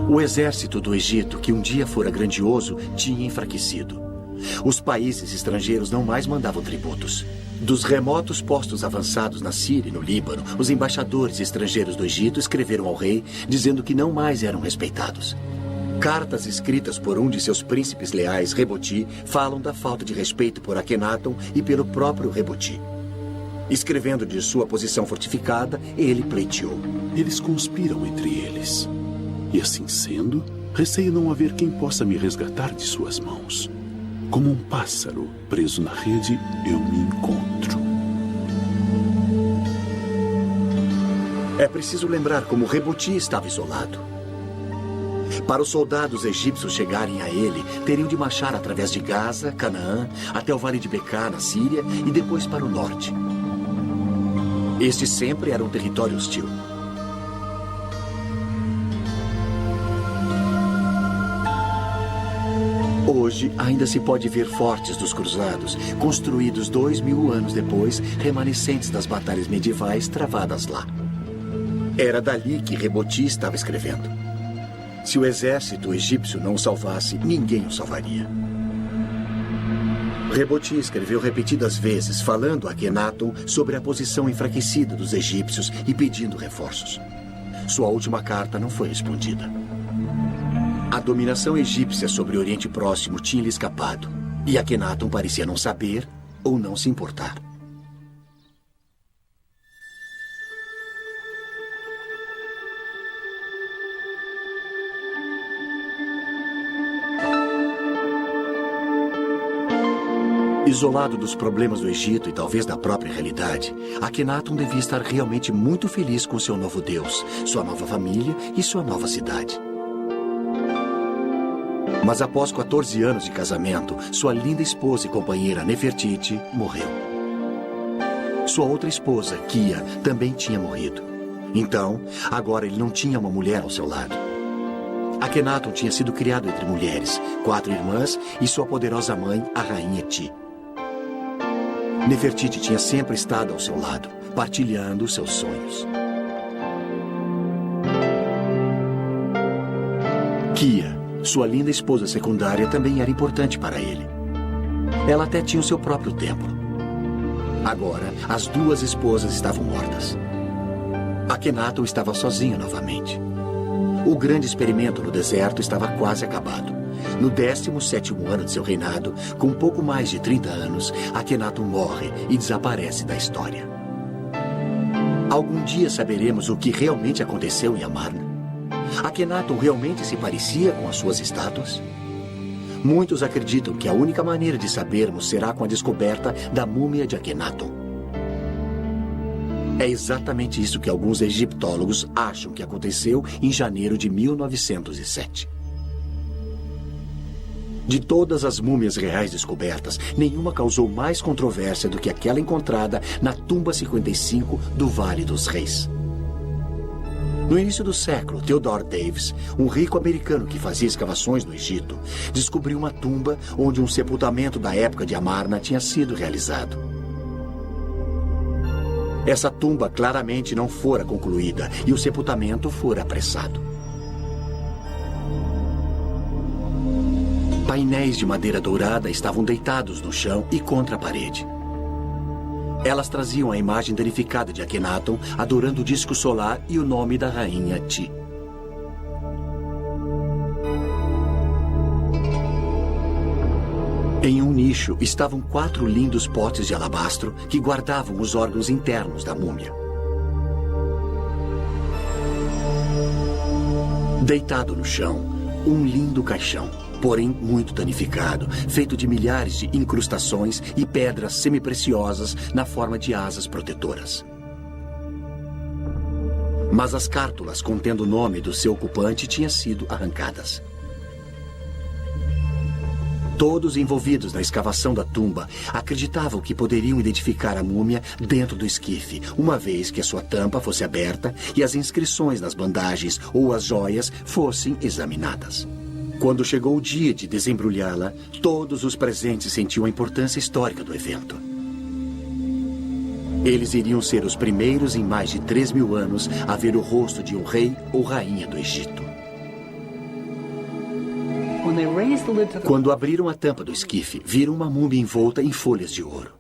O exército do Egito, que um dia fora grandioso, tinha enfraquecido. Os países estrangeiros não mais mandavam tributos. Dos remotos postos avançados na Síria e no Líbano, os embaixadores estrangeiros do Egito escreveram ao rei dizendo que não mais eram respeitados. Cartas escritas por um de seus príncipes leais, Reboti, falam da falta de respeito por Akhenaton e pelo próprio Reboti. Escrevendo de sua posição fortificada, ele pleiteou: Eles conspiram entre eles. E assim sendo, receio não haver quem possa me resgatar de suas mãos. Como um pássaro preso na rede, eu me encontro. É preciso lembrar como Reboti estava isolado. Para os soldados egípcios chegarem a ele, teriam de marchar através de Gaza, Canaã, até o Vale de Beká, na Síria, e depois para o norte. Este sempre era um território hostil. Hoje, ainda se pode ver fortes dos cruzados, construídos 2000 anos depois, remanescentes das batalhas medievais travadas lá. Era dali que Reboti estava escrevendo. Se o exército egípcio não o salvasse, ninguém o salvaria. Reboti escreveu repetidas vezes, falando a Akhenaton sobre a posição enfraquecida dos egípcios e pedindo reforços. Sua última carta não foi respondida. A dominação egípcia sobre o Oriente Próximo tinha lhe escapado, e Akhenaton parecia não saber ou não se importar. Isolado dos problemas do Egito e talvez da própria realidade, Akhenaton devia estar realmente muito feliz com seu novo Deus, sua nova família e sua nova cidade. Mas após 14 anos de casamento, sua linda esposa e companheira Nefertiti morreu. Sua outra esposa, Kia, também tinha morrido. Então, agora ele não tinha uma mulher ao seu lado. Akhenaton tinha sido criado entre mulheres, 4 irmãs e sua poderosa mãe, a rainha Ti. Nefertiti tinha sempre estado ao seu lado, partilhando seus sonhos. Kia, sua linda esposa secundária, também era importante para ele. Ela até tinha o seu próprio templo. Agora, as 2 esposas estavam mortas. Akhenaton estava sozinho novamente. O grande experimento no deserto estava quase acabado. No 17º ano de seu reinado, com pouco mais de 30 anos, Akhenaton morre e desaparece da história. Algum dia saberemos o que realmente aconteceu em Amarna? Akhenaton realmente se parecia com as suas estátuas? Muitos acreditam que a única maneira de sabermos será com a descoberta da múmia de Akhenaton. É exatamente isso que alguns egiptólogos acham que aconteceu em janeiro de 1907. De todas as múmias reais descobertas, nenhuma causou mais controvérsia do que aquela encontrada na tumba 55 do Vale dos Reis. No início do século, Theodore Davis, um rico americano que fazia escavações no Egito, descobriu uma tumba onde um sepultamento da época de Amarna tinha sido realizado. Essa tumba claramente não fora concluída e o sepultamento fora apressado. Painéis de madeira dourada estavam deitados no chão e contra a parede. Elas traziam a imagem danificada de Akhenaton adorando o disco solar e o nome da rainha Ti. Em um nicho estavam 4 lindos potes de alabastro que guardavam os órgãos internos da múmia. Deitado no chão, um lindo caixão, porém muito danificado, feito de milhares de incrustações e pedras semipreciosas na forma de asas protetoras. Mas as cártulas contendo o nome do seu ocupante tinham sido arrancadas. Todos envolvidos na escavação da tumba acreditavam que poderiam identificar a múmia dentro do esquife, uma vez que a sua tampa fosse aberta e as inscrições nas bandagens ou as joias fossem examinadas. Quando chegou o dia de desembrulhá-la, todos os presentes sentiam a importância histórica do evento. Eles iriam ser os primeiros em mais de 3.000 anos a ver o rosto de um rei ou rainha do Egito. Quando abriram a tampa do esquife, viram uma múmia envolta em folhas de ouro.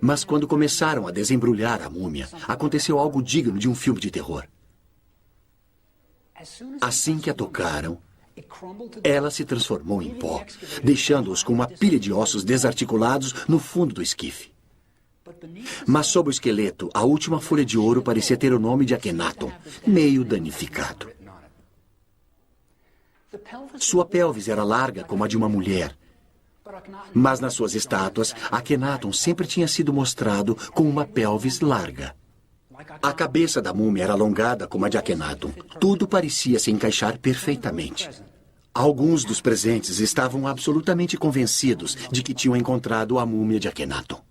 Mas quando começaram a desembrulhar a múmia, aconteceu algo digno de um filme de terror. Assim que a tocaram, ela se transformou em pó, deixando-os com uma pilha de ossos desarticulados no fundo do esquife. Mas sob o esqueleto, a última folha de ouro parecia ter o nome de Akhenaton, meio danificado. Sua pelvis era larga como a de uma mulher, mas nas suas estátuas, Akhenaton sempre tinha sido mostrado com uma pelvis larga. A cabeça da múmia era alongada como a de Akhenaton. Tudo parecia se encaixar perfeitamente. Alguns dos presentes estavam absolutamente convencidos de que tinham encontrado a múmia de Akhenaton.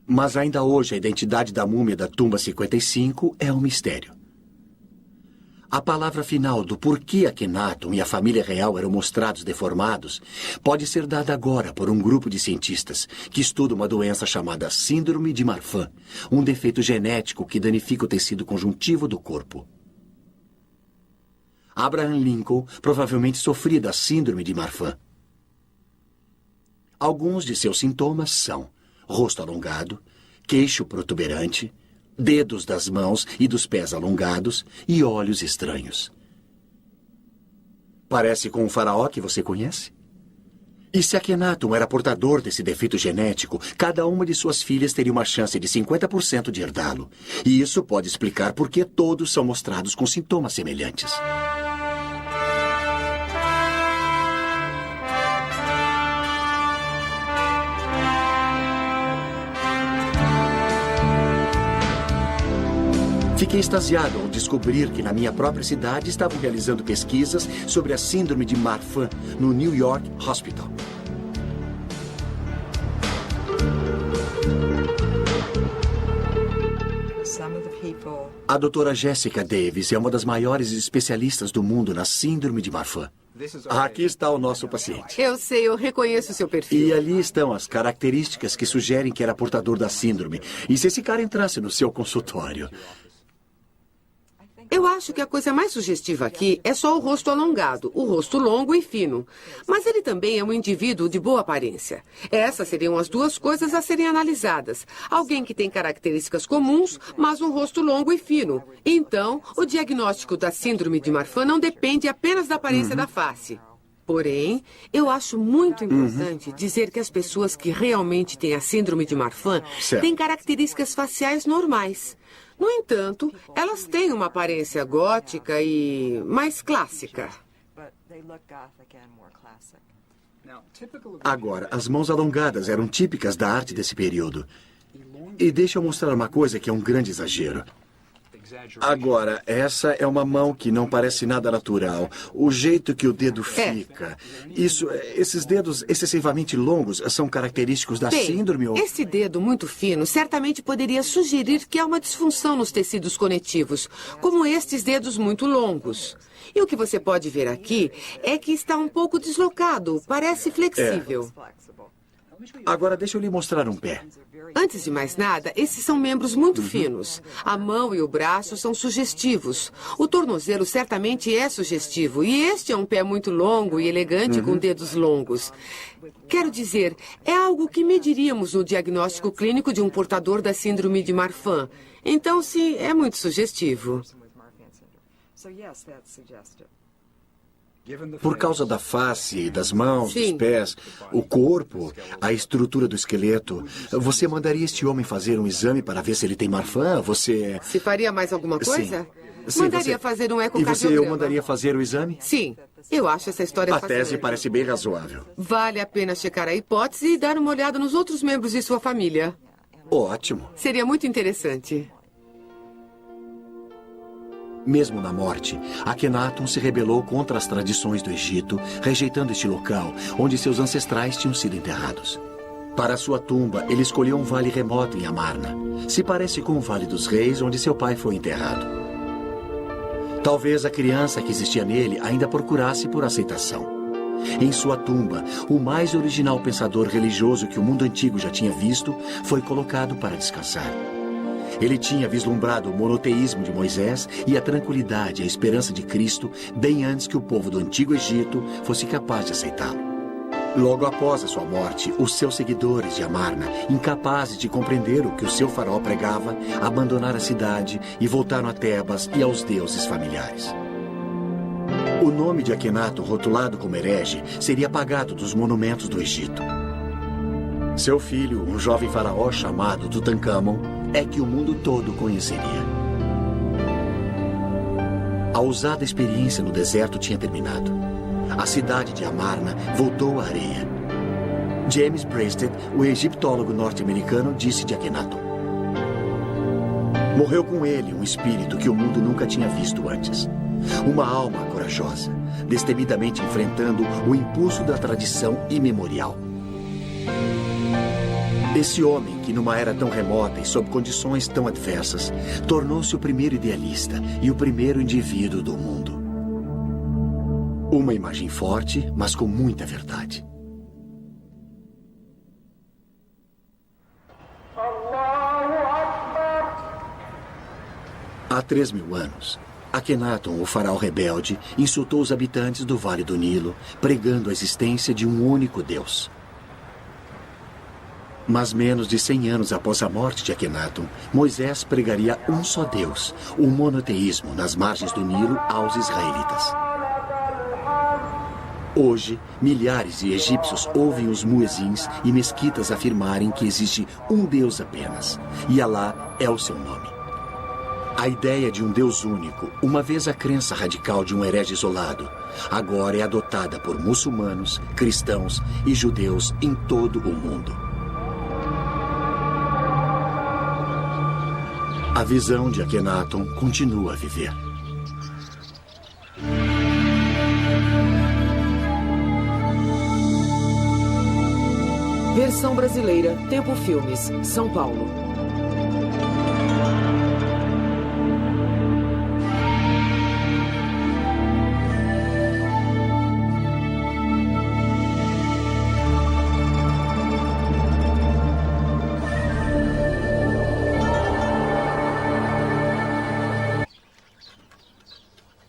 Mas ainda hoje a identidade da múmia da tumba 55 é um mistério. A palavra final do porquê Akhenaton e a família real eram mostrados deformados pode ser dada agora por um grupo de cientistas que estuda uma doença chamada Síndrome de Marfan, um defeito genético que danifica o tecido conjuntivo do corpo. Abraham Lincoln provavelmente sofria da Síndrome de Marfan. Alguns de seus sintomas são rosto alongado, queixo protuberante, dedos das mãos e dos pés alongados e olhos estranhos. Parece com um faraó que você conhece? E se Akhenaton era portador desse defeito genético, cada uma de suas filhas teria uma chance de 50% de herdá-lo. E isso pode explicar por que todos são mostrados com sintomas semelhantes. Fiquei extasiado ao descobrir que na minha própria cidade estavam realizando pesquisas sobre a síndrome de Marfan no New York Hospital. A doutora Jessica Davis é uma das maiores especialistas do mundo na síndrome de Marfan. Aqui está o nosso paciente. Eu sei, eu reconheço o seu perfil. E ali estão as características que sugerem que era portador da síndrome. E se esse cara entrasse no seu consultório? Eu acho que a coisa mais sugestiva aqui é só o rosto alongado, o rosto longo e fino. Mas ele também é um indivíduo de boa aparência. Essas seriam as duas coisas a serem analisadas. Alguém que tem características comuns, mas um rosto longo e fino. Então, o diagnóstico da síndrome de Marfan não depende apenas da aparência da face. Porém, eu acho muito importante dizer que as pessoas que realmente têm a síndrome de Marfan têm características faciais normais. No entanto, elas têm uma aparência gótica e mais clássica. Agora, as mãos alongadas eram típicas da arte desse período. E deixa eu mostrar uma coisa que é um grande exagero. Agora, essa é uma mão que não parece nada natural. O jeito que o dedo fica. Esses dedos excessivamente longos são característicos da síndrome ou... Esse dedo muito fino certamente poderia sugerir que há uma disfunção nos tecidos conectivos, como estes dedos muito longos. E o que você pode ver aqui é que está um pouco deslocado, parece flexível. Agora, deixa eu lhe mostrar um pé. Antes de mais nada, esses são membros muito finos. A mão e o braço são sugestivos. O tornozelo certamente é sugestivo. E este é um pé muito longo e elegante com dedos longos. Quero dizer, é algo que mediríamos no diagnóstico clínico de um portador da síndrome de Marfan. Então, sim, é muito sugestivo. Por causa da face, das mãos, dos pés, o corpo, a estrutura do esqueleto, você mandaria este homem fazer um exame para ver se ele tem Marfan? Você... Se faria mais alguma coisa? Sim, mandaria fazer um ecocardiograma. E você mandaria fazer o exame? Sim. Eu acho essa história fascinante. A tese parece bem razoável. Vale a pena checar a hipótese e dar uma olhada nos outros membros de sua família. Ótimo. Seria muito interessante. Mesmo na morte, Akhenaton se rebelou contra as tradições do Egito, rejeitando este local onde seus ancestrais tinham sido enterrados. Para sua tumba, ele escolheu um vale remoto em Amarna. Se parece com o Vale dos Reis, onde seu pai foi enterrado. Talvez a criança que existia nele ainda procurasse por aceitação. Em sua tumba, o mais original pensador religioso que o mundo antigo já tinha visto foi colocado para descansar. Ele tinha vislumbrado o monoteísmo de Moisés e a tranquilidade e a esperança de Cristo bem antes que o povo do Antigo Egito fosse capaz de aceitá-lo. Logo após a sua morte, os seus seguidores de Amarna, incapazes de compreender o que o seu faraó pregava, abandonaram a cidade e voltaram a Tebas e aos deuses familiares. O nome de Akhenaton, rotulado como herege, seria apagado dos monumentos do Egito. Seu filho, um jovem faraó chamado Tutankhamon, é que o mundo todo conheceria. A ousada experiência no deserto tinha terminado. A cidade de Amarna voltou à areia. James Breasted, o egiptólogo norte-americano, disse de Akhenaton: Morreu com ele um espírito que o mundo nunca tinha visto antes. Uma alma corajosa, destemidamente enfrentando o impulso da tradição imemorial. Esse homem, que numa era tão remota e sob condições tão adversas, tornou-se o primeiro idealista e o primeiro indivíduo do mundo. Uma imagem forte, mas com muita verdade. Há 3.000 anos, Akhenaton, o faraó rebelde, insultou os habitantes do Vale do Nilo, pregando a existência de um único Deus. Mas menos de 100 anos após a morte de Akhenaton, Moisés pregaria um só Deus, o monoteísmo, nas margens do Nilo aos israelitas. Hoje, milhares de egípcios ouvem os muezins e mesquitas afirmarem que existe um Deus apenas, e Alá é o seu nome. A ideia de um Deus único, uma vez a crença radical de um herege isolado, agora é adotada por muçulmanos, cristãos e judeus em todo o mundo. A visão de Akhenaton continua a viver. Versão brasileira, Tempo Filmes, São Paulo.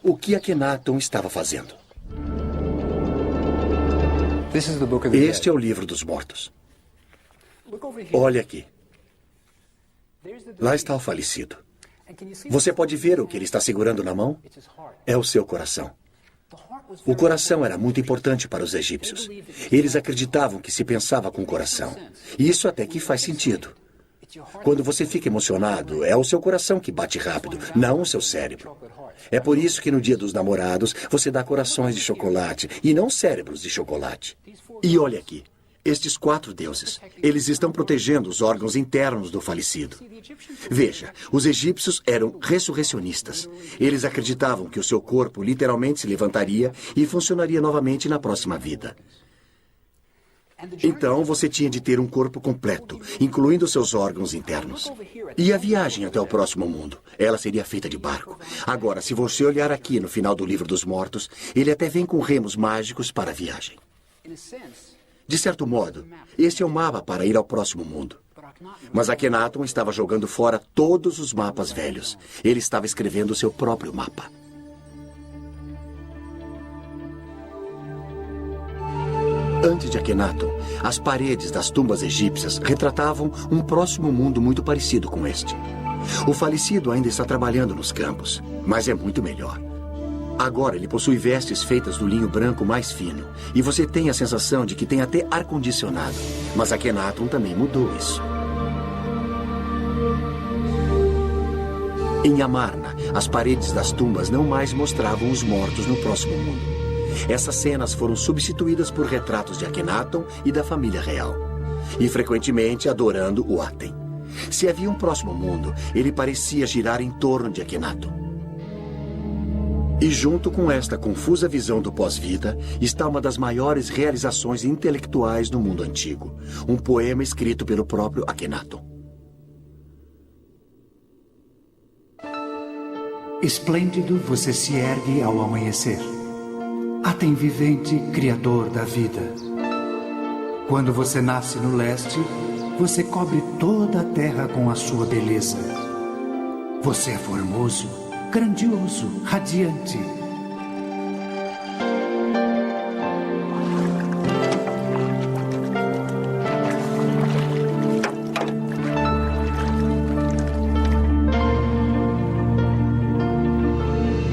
O que Akhenaton estava fazendo? Este é o livro dos mortos. Olha aqui. Lá está o falecido. Você pode ver o que ele está segurando na mão? É o seu coração. O coração era muito importante para os egípcios. Eles acreditavam que se pensava com o coração. E isso até que faz sentido. Quando você fica emocionado, é o seu coração que bate rápido, não o seu cérebro. É por isso que no Dia dos Namorados você dá corações de chocolate e não cérebros de chocolate. E olha aqui, estes 4 deuses, eles estão protegendo os órgãos internos do falecido. Veja, os egípcios eram ressurrecionistas. Eles acreditavam que o seu corpo literalmente se levantaria e funcionaria novamente na próxima vida. Então, você tinha de ter um corpo completo, incluindo seus órgãos internos. E a viagem até o próximo mundo? Ela seria feita de barco. Agora, se você olhar aqui no final do Livro dos Mortos, ele até vem com remos mágicos para a viagem. De certo modo, este é o mapa para ir ao próximo mundo. Mas Akhenaton estava jogando fora todos os mapas velhos. Ele estava escrevendo o seu próprio mapa. Antes de Akhenaton, as paredes das tumbas egípcias retratavam um próximo mundo muito parecido com este. O falecido ainda está trabalhando nos campos, mas é muito melhor. Agora ele possui vestes feitas do linho branco mais fino, e você tem a sensação de que tem até ar-condicionado. Mas Akhenaton também mudou isso. Em Amarna, as paredes das tumbas não mais mostravam os mortos no próximo mundo. Essas cenas foram substituídas por retratos de Akhenaton e da família real. E frequentemente adorando o Aten. Se havia um próximo mundo, ele parecia girar em torno de Akhenaton. E junto com esta confusa visão do pós-vida, está uma das maiores realizações intelectuais no mundo antigo. Um poema escrito pelo próprio Akhenaton. Esplêndido você se ergue ao amanhecer. Atem vivente, criador da vida. Quando você nasce no leste, você cobre toda a terra com a sua beleza. Você é formoso, grandioso, radiante.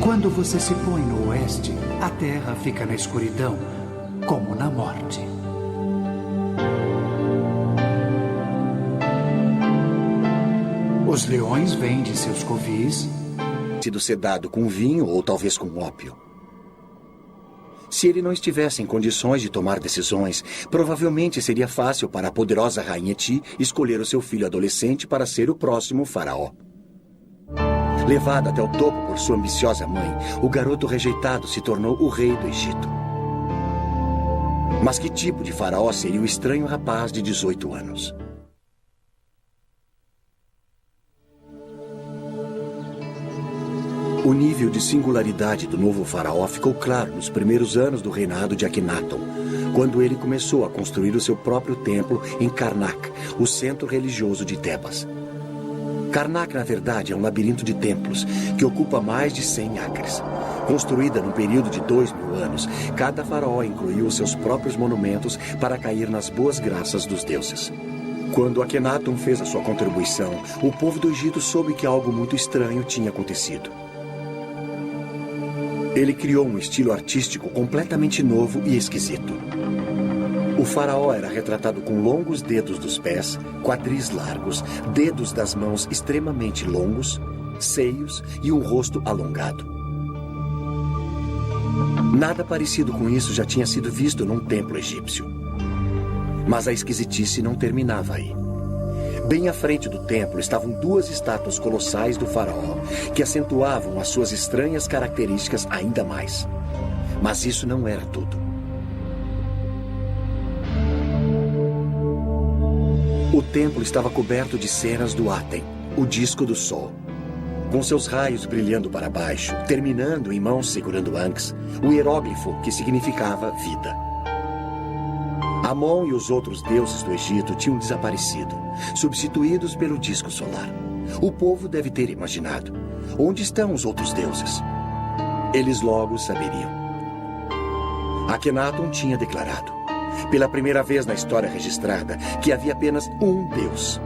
Quando você se põe no oeste, a terra fica na escuridão, como na morte. Os leões vêm de seus covis. Sido sedado com vinho ou talvez com ópio. Se ele não estivesse em condições de tomar decisões, provavelmente seria fácil para a poderosa rainha Ti escolher o seu filho adolescente para ser o próximo faraó. Levado até o topo por sua ambiciosa mãe, o garoto rejeitado se tornou o rei do Egito. Mas que tipo de faraó seria o estranho rapaz de 18 anos? O nível de singularidade do novo faraó ficou claro nos primeiros anos do reinado de Akhenaton, quando ele começou a construir o seu próprio templo em Karnak, o centro religioso de Tebas. Karnak, na verdade, é um labirinto de templos que ocupa mais de 100 acres. Construída num período de 2000 anos, cada faraó incluiu os seus próprios monumentos para cair nas boas graças dos deuses. Quando Akhenaton fez a sua contribuição, o povo do Egito soube que algo muito estranho tinha acontecido. Ele criou um estilo artístico completamente novo e esquisito. O faraó era retratado com longos dedos dos pés, quadris largos, dedos das mãos extremamente longos, seios e um rosto alongado. Nada parecido com isso já tinha sido visto num templo egípcio. Mas a esquisitice não terminava aí. Bem à frente do templo estavam duas estátuas colossais do faraó, que acentuavam as suas estranhas características ainda mais. Mas isso não era tudo. O templo estava coberto de cenas do Aten, o disco do sol. Com seus raios brilhando para baixo, terminando em mãos segurando Ankhs, o hieróglifo que significava vida. Amon e os outros deuses do Egito tinham desaparecido, substituídos pelo disco solar. O povo deve ter imaginado: onde estão os outros deuses? Eles logo saberiam. Akhenaton tinha declarado, pela primeira vez na história registrada, que havia apenas um Deus.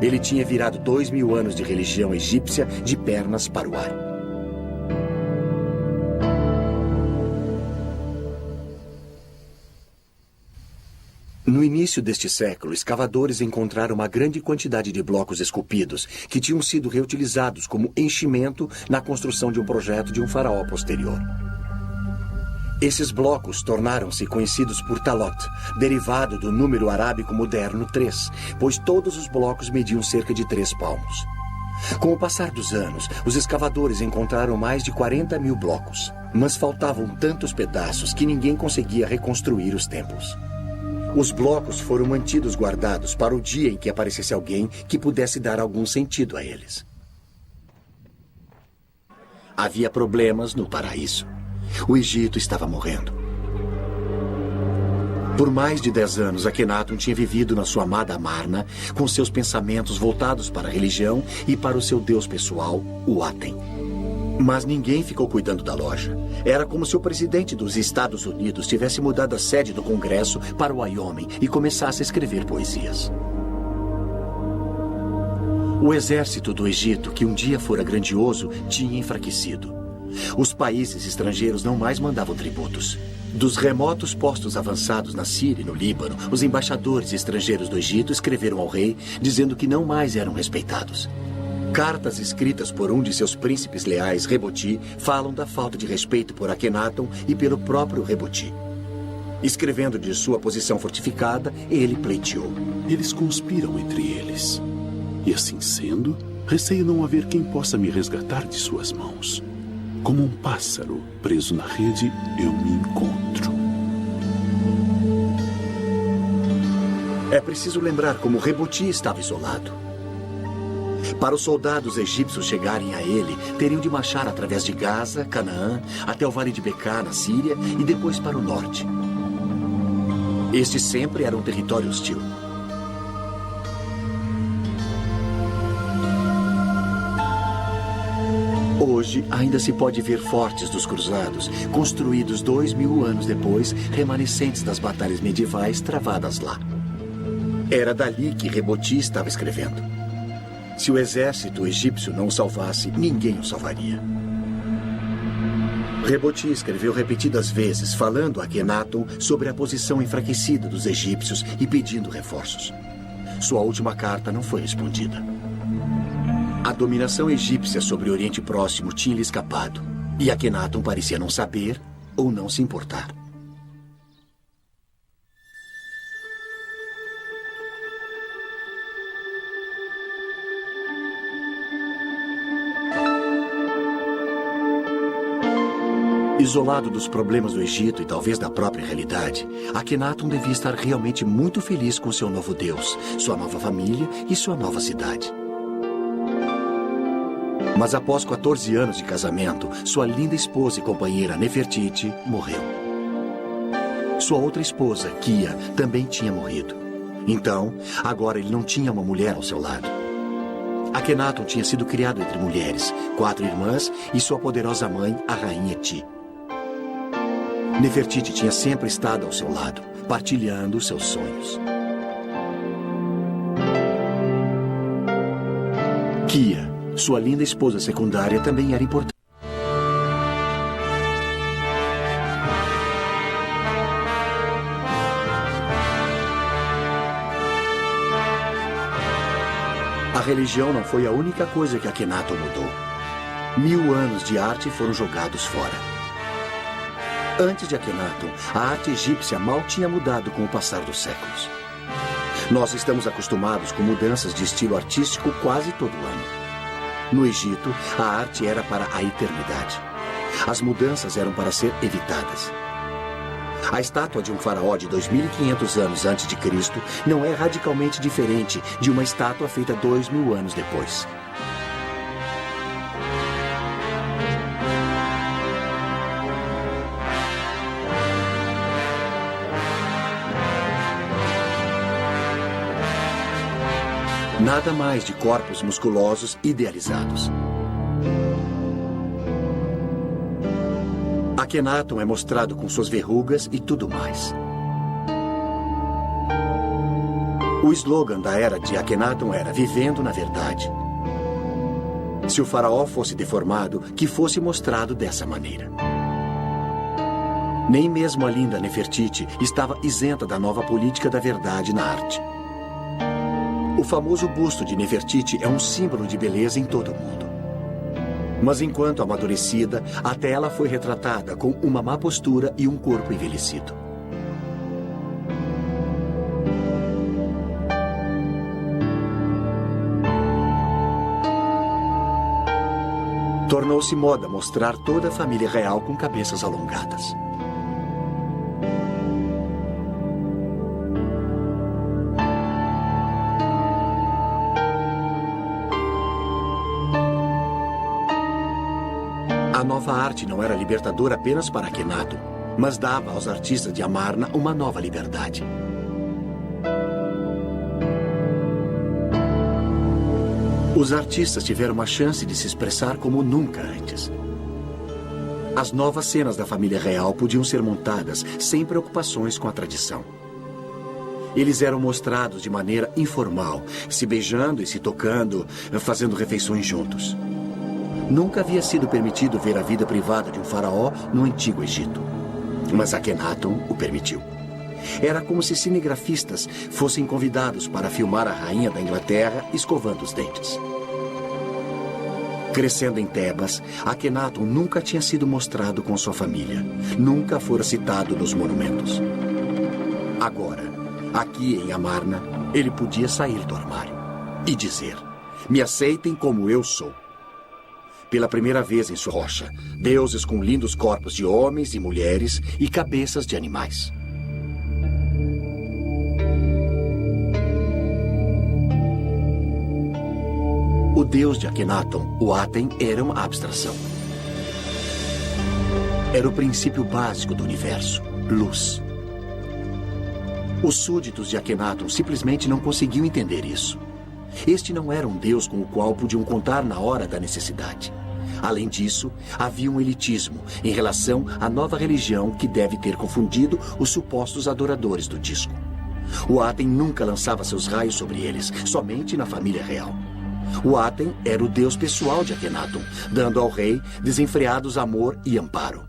Ele tinha virado 2000 anos de religião egípcia de pernas para o ar. No início deste século, escavadores encontraram uma grande quantidade de blocos esculpidos que tinham sido reutilizados como enchimento na construção de um projeto de um faraó posterior. Esses blocos tornaram-se conhecidos por Talot, derivado do número arábico moderno 3, pois todos os blocos mediam cerca de 3 palmos. Com o passar dos anos, os escavadores encontraram mais de 40 mil blocos, mas faltavam tantos pedaços que ninguém conseguia reconstruir os templos. Os blocos foram mantidos guardados para o dia em que aparecesse alguém que pudesse dar algum sentido a eles. Havia problemas no paraíso. O Egito estava morrendo. Por mais de 10 anos, Akhenaton tinha vivido na sua amada Amarna, com seus pensamentos voltados para a religião e para o seu deus pessoal, o Aten. Mas ninguém ficou cuidando da loja. Era como se o presidente dos Estados Unidos tivesse mudado a sede do Congresso para o Wyoming e começasse a escrever poesias. O exército do Egito, que um dia fora grandioso, tinha enfraquecido. Os países estrangeiros não mais mandavam tributos. Dos remotos postos avançados na Síria e no Líbano, os embaixadores estrangeiros do Egito escreveram ao rei dizendo que não mais eram respeitados. Cartas escritas por um de seus príncipes leais, Reboti, falam da falta de respeito por Akhenaton e pelo próprio Reboti. Escrevendo de sua posição fortificada, ele pleiteou: Eles conspiram entre eles. E assim sendo, receio não haver quem possa me resgatar de suas mãos. Como um pássaro preso na rede, eu me encontro. É preciso lembrar como Reboti estava isolado. Para os soldados egípcios chegarem a ele, teriam de marchar através de Gaza, Canaã, até o Vale de Beká, na Síria, e depois para o norte. Este sempre era um território hostil. Hoje, ainda se pode ver fortes dos cruzados, construídos 2000 anos depois, remanescentes das batalhas medievais travadas lá. Era dali que Reboti estava escrevendo. Se o exército egípcio não o salvasse, ninguém o salvaria. Reboti escreveu repetidas vezes, falando a Akhenaton sobre a posição enfraquecida dos egípcios e pedindo reforços. Sua última carta não foi respondida. A dominação egípcia sobre o Oriente Próximo tinha lhe escapado, e Akhenaton parecia não saber ou não se importar. Isolado dos problemas do Egito e talvez da própria realidade, Akhenaton devia estar realmente muito feliz com seu novo Deus, sua nova família e sua nova cidade. Mas após 14 anos de casamento, sua linda esposa e companheira Nefertiti morreu. Sua outra esposa, Kia, também tinha morrido. Então, agora ele não tinha uma mulher ao seu lado. Akhenaton tinha sido criado entre mulheres, 4 irmãs e sua poderosa mãe, a rainha Ti. Nefertiti tinha sempre estado ao seu lado, partilhando seus sonhos. Kia, sua linda esposa secundária, também era importante. A religião não foi a única coisa que Akhenaton mudou. 1000 anos de arte foram jogados fora. Antes de Akhenaton, a arte egípcia mal tinha mudado com o passar dos séculos. Nós estamos acostumados com mudanças de estilo artístico quase todo ano. No Egito, a arte era para a eternidade. As mudanças eram para ser evitadas. A estátua de um faraó de 2500 anos antes de Cristo não é radicalmente diferente de uma estátua feita 2000 anos depois. Nada mais de corpos musculosos idealizados. Akhenaton é mostrado com suas verrugas e tudo mais. O slogan da era de Akhenaton era Vivendo na Verdade. Se o faraó fosse deformado, que fosse mostrado dessa maneira. Nem mesmo a linda Nefertiti estava isenta da nova política da verdade na arte. O famoso busto de Nefertiti é um símbolo de beleza em todo o mundo. Mas enquanto amadurecida, até ela foi retratada com uma má postura e um corpo envelhecido. Tornou-se moda mostrar toda a família real com cabeças alongadas. A nova arte não era libertadora apenas para Akhenaton, mas dava aos artistas de Amarna uma nova liberdade. Os artistas tiveram uma chance de se expressar como nunca antes. As novas cenas da família real podiam ser montadas sem preocupações com a tradição. Eles eram mostrados de maneira informal, se beijando e se tocando, fazendo refeições juntos. Nunca havia sido permitido ver a vida privada de um faraó no Antigo Egito. Mas Akhenaton o permitiu. Era como se cinegrafistas fossem convidados para filmar a rainha da Inglaterra escovando os dentes. Crescendo em Tebas, Akhenaton nunca tinha sido mostrado com sua família. Nunca fora citado nos monumentos. Agora, aqui em Amarna, ele podia sair do armário e dizer: me aceitem como eu sou. Pela primeira vez em sua rocha, deuses com lindos corpos de homens e mulheres e cabeças de animais. O deus de Akhenaton, o Aten, era uma abstração. Era o princípio básico do universo, luz. Os súditos de Akhenaton simplesmente não conseguiam entender isso. Este não era um deus com o qual podiam contar na hora da necessidade. Além disso, havia um elitismo em relação à nova religião que deve ter confundido os supostos adoradores do disco. O Aten nunca lançava seus raios sobre eles, somente na família real. O Aten era o deus pessoal de Akhenaton, dando ao rei desenfreados amor e amparo.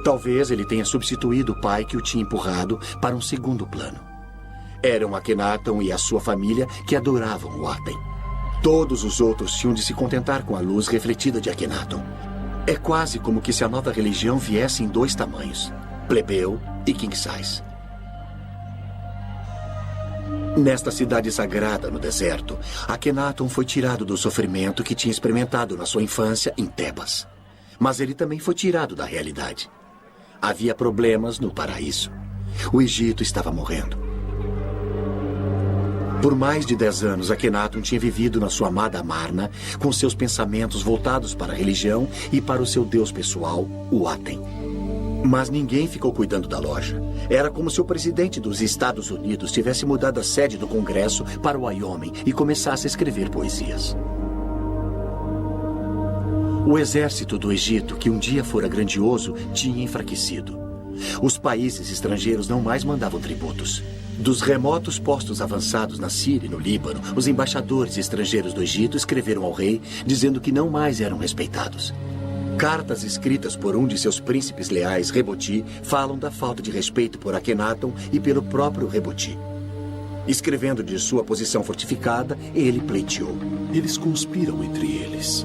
Talvez ele tenha substituído o pai que o tinha empurrado para um segundo plano. Eram Akhenaton e a sua família que adoravam o Aten. Todos os outros tinham de se contentar com a luz refletida de Akhenaton. É quase como que se a nova religião viesse em 2 tamanhos, plebeu e king size. Nesta cidade sagrada no deserto, Akhenaton foi tirado do sofrimento que tinha experimentado na sua infância em Tebas. Mas ele também foi tirado da realidade. Havia problemas no paraíso. O Egito estava morrendo. Por mais de 10 anos, Akhenaton tinha vivido na sua amada Amarna, com seus pensamentos voltados para a religião e para o seu deus pessoal, o Aten. Mas ninguém ficou cuidando da loja. Era como se o presidente dos Estados Unidos tivesse mudado a sede do Congresso para o Wyoming e começasse a escrever poesias. O exército do Egito, que um dia fora grandioso, tinha enfraquecido. Os países estrangeiros não mais mandavam tributos. Dos remotos postos avançados na Síria e no Líbano, os embaixadores estrangeiros do Egito escreveram ao rei dizendo que não mais eram respeitados. Cartas escritas por um de seus príncipes leais, Reboti, falam da falta de respeito por Akhenaton e pelo próprio Reboti. Escrevendo de sua posição fortificada, ele pleiteou. Eles conspiram entre eles.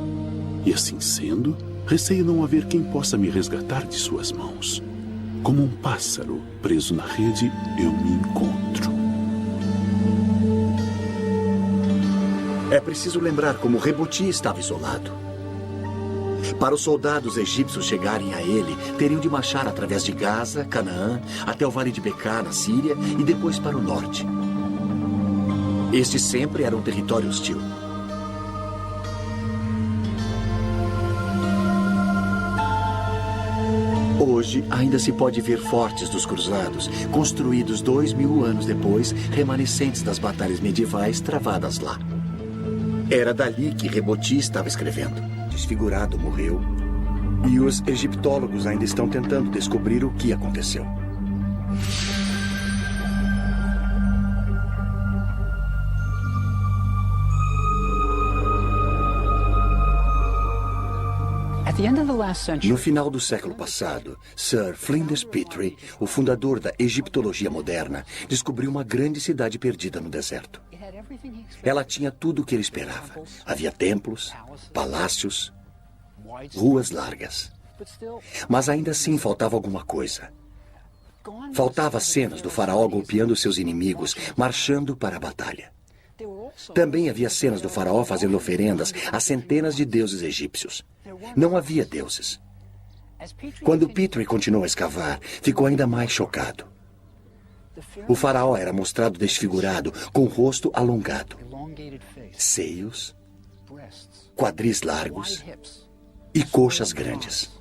E assim sendo, receio não haver quem possa me resgatar de suas mãos. Como um pássaro preso na rede, eu me encontro. É preciso lembrar como Reboti estava isolado. Para os soldados egípcios chegarem a ele, teriam de marchar através de Gaza, Canaã, até o Vale de Beká, na Síria, e depois para o norte. Este sempre era um território hostil. Hoje, ainda se pode ver fortes dos cruzados, construídos 2000 anos depois, remanescentes das batalhas medievais travadas lá. Era dali que Reboti estava escrevendo. Desfigurado morreu, e os egiptólogos ainda estão tentando descobrir o que aconteceu. No final do século passado, Sir Flinders Petrie, o fundador da egiptologia moderna, descobriu uma grande cidade perdida no deserto. Ela tinha tudo o que ele esperava. Havia templos, palácios, ruas largas. Mas ainda assim faltava alguma coisa. Faltava cenas do faraó golpeando seus inimigos, marchando para a batalha. Também havia cenas do faraó fazendo oferendas a centenas de deuses egípcios. Não havia deuses. Quando Petrie continuou a escavar, ficou ainda mais chocado. O faraó era mostrado desfigurado, com o rosto alongado, seios, quadris largos e coxas grandes.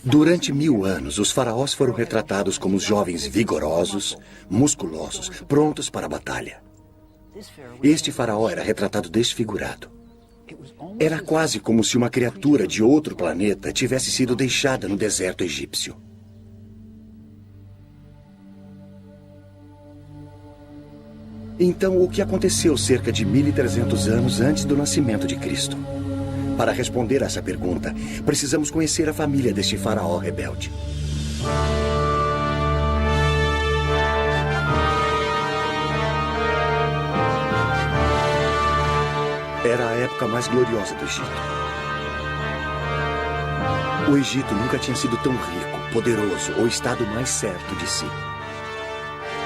Durante 1000 anos, os faraós foram retratados como jovens vigorosos, musculosos, prontos para a batalha. Este faraó era retratado desfigurado. Era quase como se uma criatura de outro planeta tivesse sido deixada no deserto egípcio. Então, o que aconteceu cerca de 1300 anos antes do nascimento de Cristo? Para responder a essa pergunta, precisamos conhecer a família deste faraó rebelde. Era a época mais gloriosa do Egito. O Egito nunca tinha sido tão rico, poderoso ou estado mais certo de si.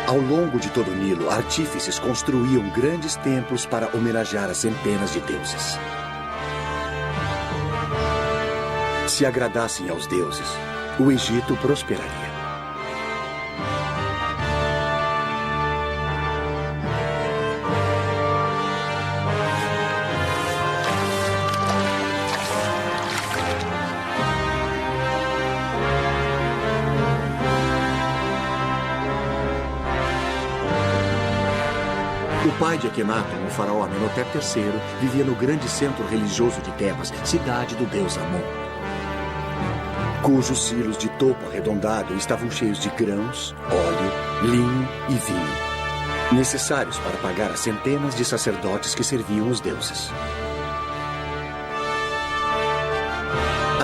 Ao longo de todo o Nilo, artífices construíam grandes templos para homenagear as centenas de deuses. Se agradassem aos deuses, o Egito prosperaria. O pai de Akhenaton, o faraó Amenhotep III, vivia no grande centro religioso de Tebas, cidade do deus Amon, cujos silos de topo arredondado estavam cheios de grãos, óleo, linho e vinho, necessários para pagar as centenas de sacerdotes que serviam os deuses.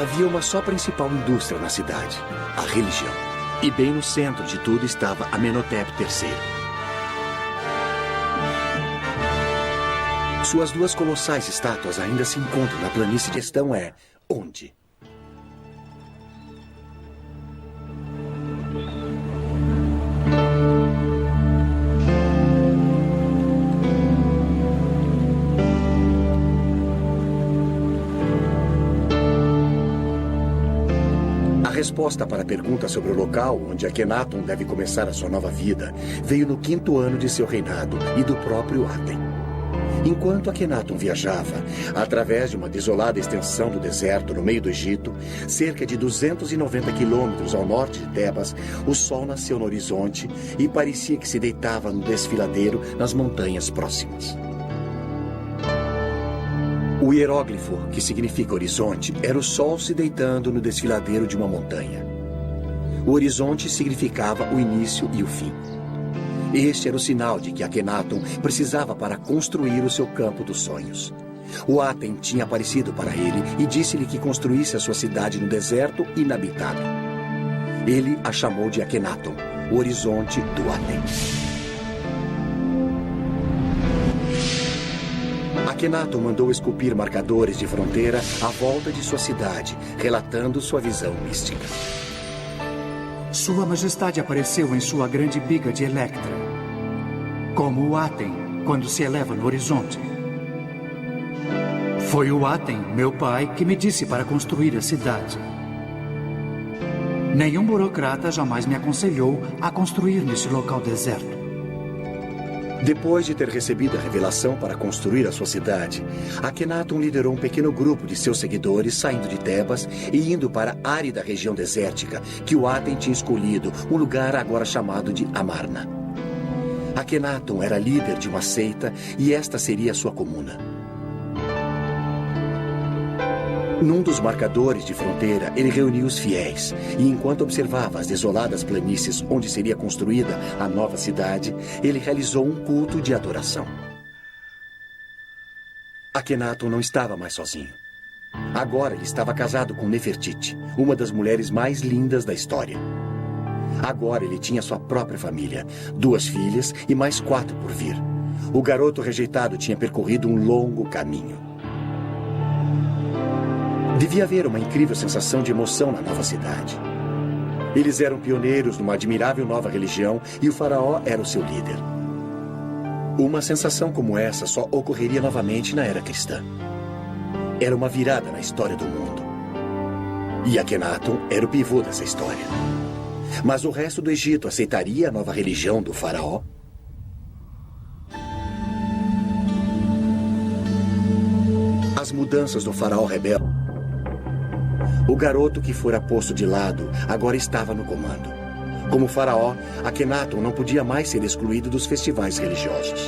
Havia uma só principal indústria na cidade, a religião. E bem no centro de tudo estava Amenhotep III. Suas duas colossais estátuas ainda se encontram na planície. A questão é, onde? resposta para a pergunta sobre o local onde Akhenaton deve começar a sua nova vida veio no 5º ano de seu reinado e do próprio Aten. Enquanto Akhenaton viajava, através de uma desolada extensão do deserto no meio do Egito, cerca de 290 quilômetros ao norte de Tebas, o sol nasceu no horizonte e parecia que se deitava no desfiladeiro nas montanhas próximas. O hieróglifo, que significa horizonte, era o sol se deitando no desfiladeiro de uma montanha. O horizonte significava o início e o fim. Este era o sinal de que Akhenaton precisava para construir o seu campo dos sonhos. O Aten tinha aparecido para ele e disse-lhe que construísse a sua cidade no deserto inabitado. Ele a chamou de Akhenaton, o horizonte do Aten. Akhenaton mandou esculpir marcadores de fronteira à volta de sua cidade, relatando sua visão mística. Sua Majestade apareceu em sua grande biga de Electra, como o Aten, quando se eleva no horizonte. Foi o Aten, meu pai, que me disse para construir a cidade. Nenhum burocrata jamais me aconselhou a construir nesse local deserto. Depois de ter recebido a revelação para construir a sua cidade, Akhenaton liderou um pequeno grupo de seus seguidores saindo de Tebas e indo para a árida região desértica que o Aten tinha escolhido, um lugar agora chamado de Amarna. Akhenaton era líder de uma seita e esta seria a sua comuna. Num dos marcadores de fronteira, ele reuniu os fiéis e, enquanto observava as desoladas planícies onde seria construída a nova cidade, ele realizou um culto de adoração. Akhenaton não estava mais sozinho. Agora ele estava casado com Nefertiti, uma das mulheres mais lindas da história. Agora ele tinha sua própria família, 2 filhas e mais 4 por vir. O garoto rejeitado tinha percorrido um longo caminho. Devia haver uma incrível sensação de emoção na nova cidade. Eles eram pioneiros numa admirável nova religião e o faraó era o seu líder. Uma sensação como essa só ocorreria novamente na era cristã. Era uma virada na história do mundo. E Akhenaton era o pivô dessa história. Mas o resto do Egito aceitaria a nova religião do faraó? As mudanças do faraó rebelde. O garoto que fora posto de lado agora estava no comando. Como faraó, Akhenaton não podia mais ser excluído dos festivais religiosos.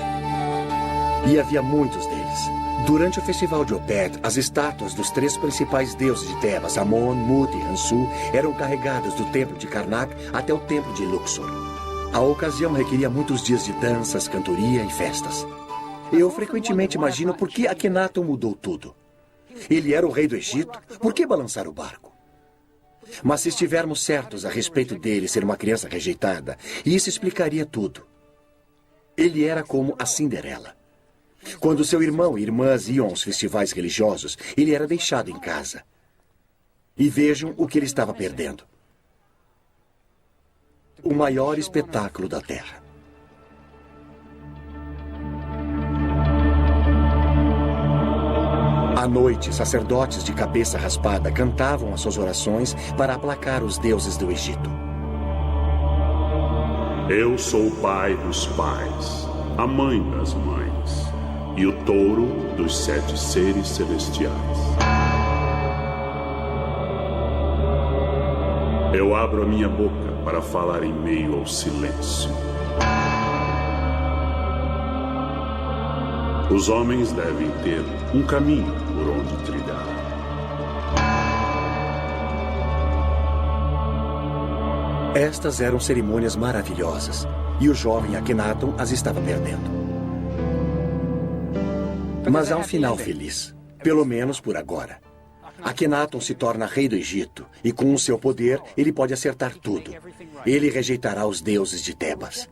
E havia muitos deles. Durante o festival de Opet, as estátuas dos 3 principais deuses de Tebas, Amon, Mut e Hansu, eram carregadas do templo de Karnak até o templo de Luxor. A ocasião requeria muitos dias de danças, cantoria e festas. Eu frequentemente imagino por que Akhenaton mudou tudo. Ele era o rei do Egito, por que balançar o barco? Mas se estivermos certos a respeito dele ser uma criança rejeitada, isso explicaria tudo. Ele era como a Cinderela. Quando seu irmão e irmãs iam aos festivais religiosos, ele era deixado em casa. E vejam o que ele estava perdendo. O maior espetáculo da Terra. À noite, sacerdotes de cabeça raspada cantavam as suas orações para aplacar os deuses do Egito. Eu sou o pai dos pais, a mãe das mães e o touro dos 7 seres celestiais. Eu abro a minha boca para falar em meio ao silêncio. Os homens devem ter um caminho por onde trilhar. Estas eram cerimônias maravilhosas, e o jovem Akhenaton as estava perdendo. Mas há um final feliz, pelo menos por agora. Akhenaton se torna rei do Egito, e com o seu poder, ele pode acertar tudo. Ele rejeitará os deuses de Tebas.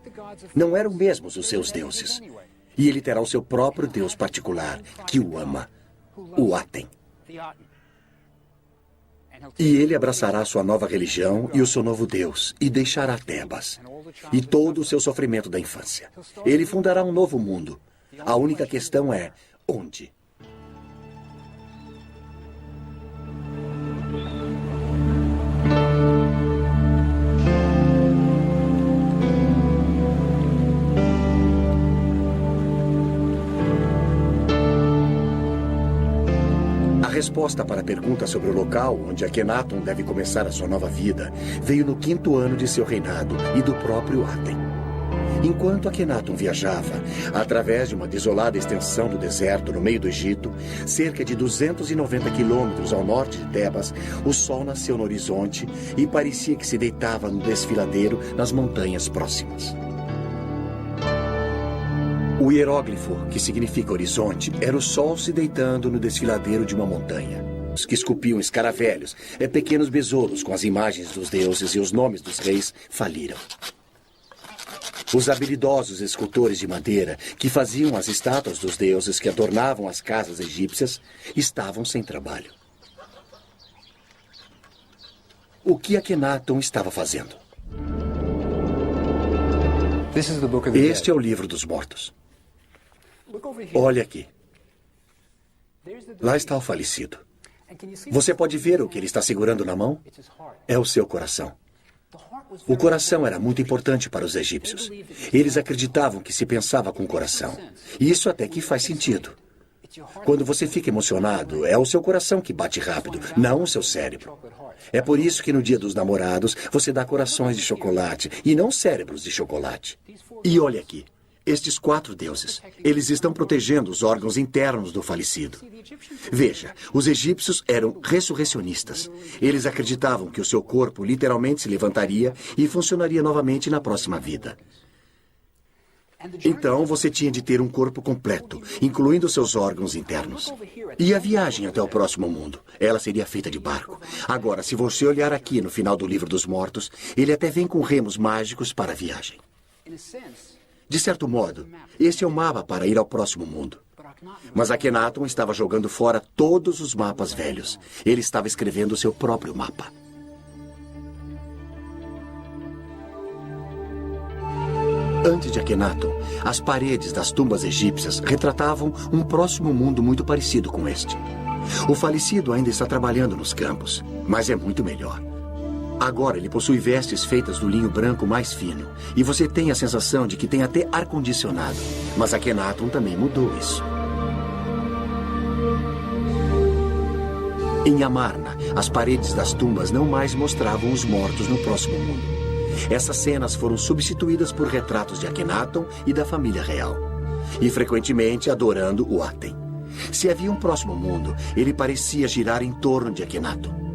Não eram mesmos os seus deuses. E ele terá o seu próprio Deus particular, que o ama, o Aten. E ele abraçará sua nova religião e o seu novo Deus, e deixará Tebas, e todo o seu sofrimento da infância. Ele fundará um novo mundo. A única questão é, onde? resposta para a pergunta sobre o local onde Akhenaton deve começar a sua nova vida veio no 5º ano de seu reinado e do próprio Aten. Enquanto Akhenaton viajava, através de uma desolada extensão do deserto no meio do Egito, cerca de 290 quilômetros ao norte de Tebas, o sol nasceu no horizonte e parecia que se deitava no desfiladeiro nas montanhas próximas. O hieróglifo, que significa horizonte, era o sol se deitando no desfiladeiro de uma montanha. Os que esculpiam escaravelhos, pequenos besouros com as imagens dos deuses e os nomes dos reis, faliram. Os habilidosos escultores de madeira que faziam as estátuas dos deuses que adornavam as casas egípcias estavam sem trabalho. O que Akhenaton estava fazendo? Este é o livro dos mortos. Olha aqui. Lá está o falecido. Você pode ver o que ele está segurando na mão? É o seu coração. O coração era muito importante para os egípcios. Eles acreditavam que se pensava com o coração. E isso até que faz sentido. Quando você fica emocionado, é o seu coração que bate rápido, não o seu cérebro. É por isso que no Dia dos Namorados você dá corações de chocolate e não cérebros de chocolate. E olha aqui. Estes 4 deuses, eles estão protegendo os órgãos internos do falecido. Veja, os egípcios eram ressurrecionistas. Eles acreditavam que o seu corpo literalmente se levantaria e funcionaria novamente na próxima vida. Então, você tinha de ter um corpo completo, incluindo seus órgãos internos. E a viagem até o próximo mundo? Ela seria feita de barco. Agora, se você olhar aqui no final do Livro dos Mortos, ele até vem com remos mágicos para a viagem. De certo modo, este é o mapa para ir ao próximo mundo. Mas Akhenaton estava jogando fora todos os mapas velhos. Ele estava escrevendo o seu próprio mapa. Antes de Akhenaton, as paredes das tumbas egípcias retratavam um próximo mundo muito parecido com este. O falecido ainda está trabalhando nos campos, mas é muito melhor. Agora ele possui vestes feitas do linho branco mais fino. E você tem a sensação de que tem até ar-condicionado. Mas Akhenaton também mudou isso. Em Amarna, as paredes das tumbas não mais mostravam os mortos no próximo mundo. Essas cenas foram substituídas por retratos de Akhenaton e da família real. E frequentemente adorando o Aten. Se havia um próximo mundo, ele parecia girar em torno de Akhenaton.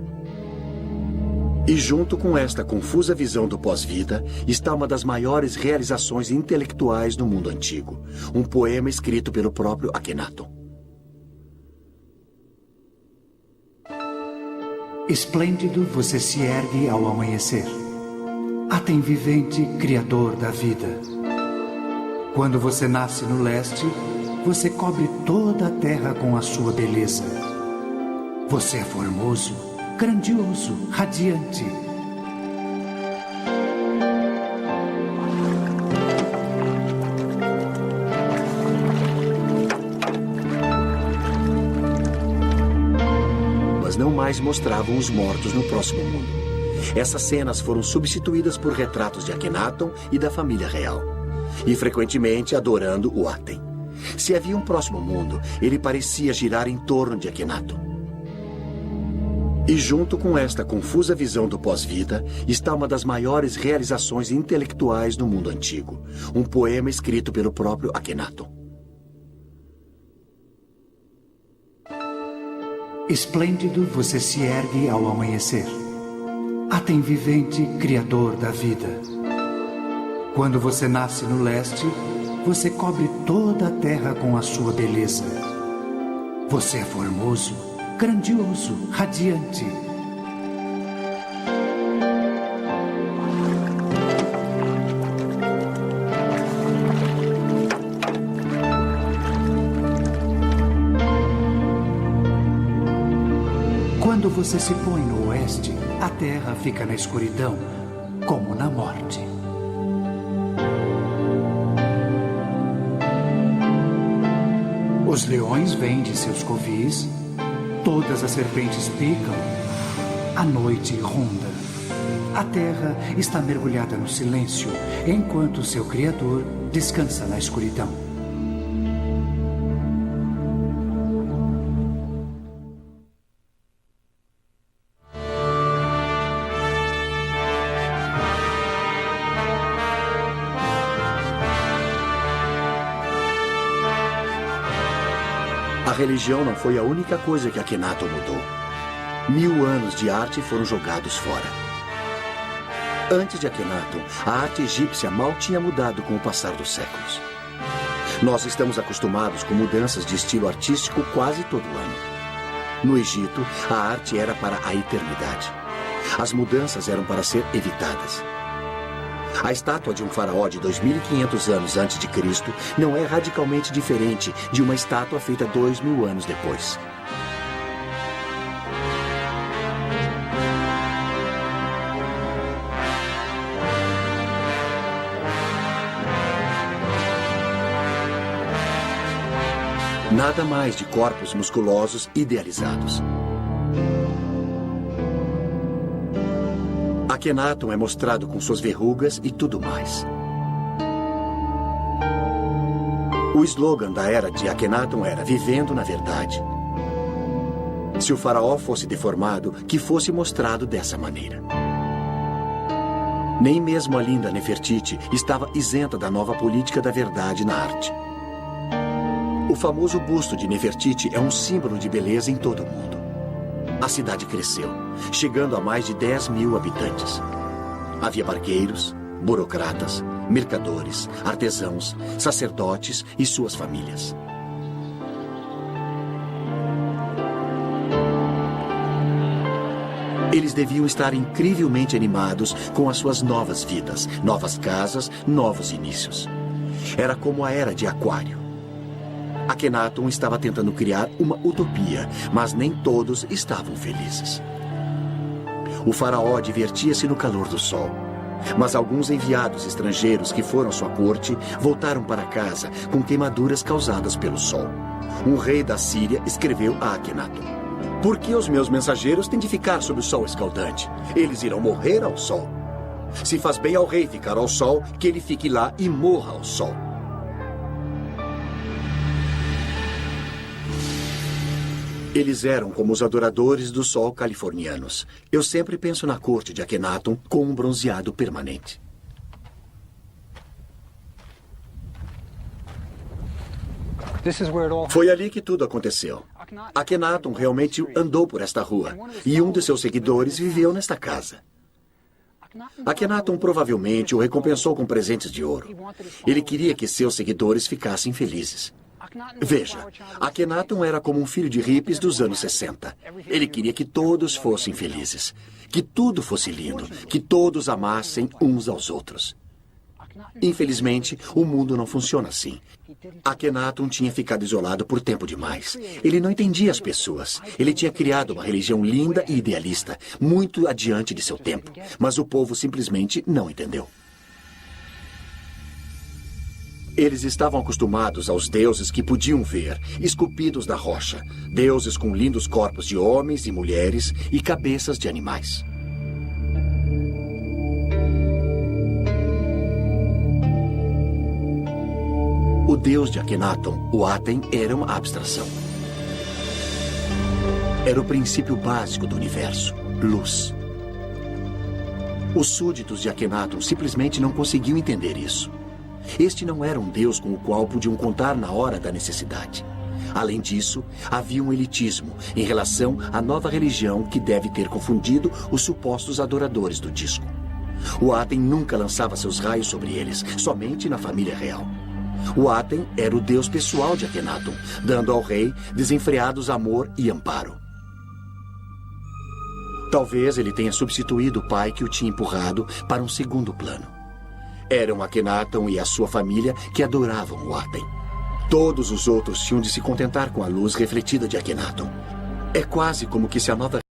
E junto com esta confusa visão do pós-vida, está uma das maiores realizações intelectuais no mundo antigo. Um poema escrito pelo próprio Akhenaton. Esplêndido você se ergue ao amanhecer. Aten vivente, criador da vida. Quando você nasce no leste, você cobre toda a terra com a sua beleza. Você é formoso, grandioso, radiante. Mas não mais mostravam os mortos no próximo mundo. Essas cenas foram substituídas por retratos de Akhenaton e da família real. E frequentemente adorando o Aten. Se havia um próximo mundo, ele parecia girar em torno de Akhenaton. E junto com esta confusa visão do pós-vida, está uma das maiores realizações intelectuais no mundo antigo. Um poema escrito pelo próprio Akhenaton. Esplêndido você se ergue ao amanhecer. Aten vivente, criador da vida. Quando você nasce no leste, você cobre toda a terra com a sua beleza. Você é formoso, grandioso, radiante. Quando você se põe no oeste, a terra fica na escuridão, como na morte. Os leões vêm de seus covis, todas as serpentes picam, a noite ronda. A terra está mergulhada no silêncio, enquanto seu Criador descansa na escuridão. A religião não foi a única coisa que Akhenaton mudou. 1000 anos de arte foram jogados fora. Antes de Akhenaton, a arte egípcia mal tinha mudado com o passar dos séculos. Nós estamos acostumados com mudanças de estilo artístico quase todo ano. No Egito, a arte era para a eternidade. As mudanças eram para ser evitadas. A estátua de um faraó de 2500 anos antes de Cristo não é radicalmente diferente de uma estátua feita 2000 anos depois. Nada mais de corpos musculosos idealizados. Akhenaton é mostrado com suas verrugas e tudo mais. O slogan da era de Akhenaton era Vivendo na Verdade. Se o faraó fosse deformado, que fosse mostrado dessa maneira. Nem mesmo a linda Nefertiti estava isenta da nova política da verdade na arte. O famoso busto de Nefertiti é um símbolo de beleza em todo o mundo. A cidade cresceu, chegando a mais de 10.000 habitantes. Havia barqueiros, burocratas, mercadores, artesãos, sacerdotes e suas famílias. Eles deviam estar incrivelmente animados com as suas novas vidas, novas casas, novos inícios. Era como a era de Aquário. Akhenaton estava tentando criar uma utopia, mas nem todos estavam felizes. O faraó divertia-se no calor do sol, mas alguns enviados estrangeiros que foram à sua corte voltaram para casa com queimaduras causadas pelo sol. Um rei da Síria escreveu a Akhenaton: "Por que os meus mensageiros têm de ficar sob o sol escaldante? Eles irão morrer ao sol. Se faz bem ao rei ficar ao sol, que ele fique lá e morra ao sol." Eles eram como os adoradores do sol californianos. Eu sempre penso na corte de Akhenaton com um bronzeado permanente. Foi ali que tudo aconteceu. Akhenaton realmente andou por esta rua e um de seus seguidores viveu nesta casa. Akhenaton provavelmente o recompensou com presentes de ouro. Ele queria que seus seguidores ficassem felizes. Veja, Akhenaton era como um filho de hippies dos anos 60. Ele queria que todos fossem felizes, que tudo fosse lindo, que todos amassem uns aos outros. Infelizmente, o mundo não funciona assim. Akhenaton tinha ficado isolado por tempo demais. Ele não entendia as pessoas. Ele tinha criado uma religião linda e idealista, muito adiante de seu tempo. Mas o povo simplesmente não entendeu. Eles estavam acostumados aos deuses que podiam ver, esculpidos da rocha. Deuses com lindos corpos de homens e mulheres e cabeças de animais. O deus de Akhenaton, o Aten, era uma abstração. Era o princípio básico do universo, luz. Os súditos de Akhenaton simplesmente não conseguiam entender isso. Este não era um deus com o qual podiam contar na hora da necessidade. Além disso, havia um elitismo em relação à nova religião que deve ter confundido os supostos adoradores do disco. O Aten nunca lançava seus raios sobre eles, somente na família real. O Aten era o deus pessoal de Akhenaton, dando ao rei desenfreados amor e amparo. Talvez ele tenha substituído o pai que o tinha empurrado para um segundo plano. Eram Akhenaton e a sua família que adoravam o Aten. Todos os outros tinham de se contentar com a luz refletida de Akhenaton. É quase como que se a nova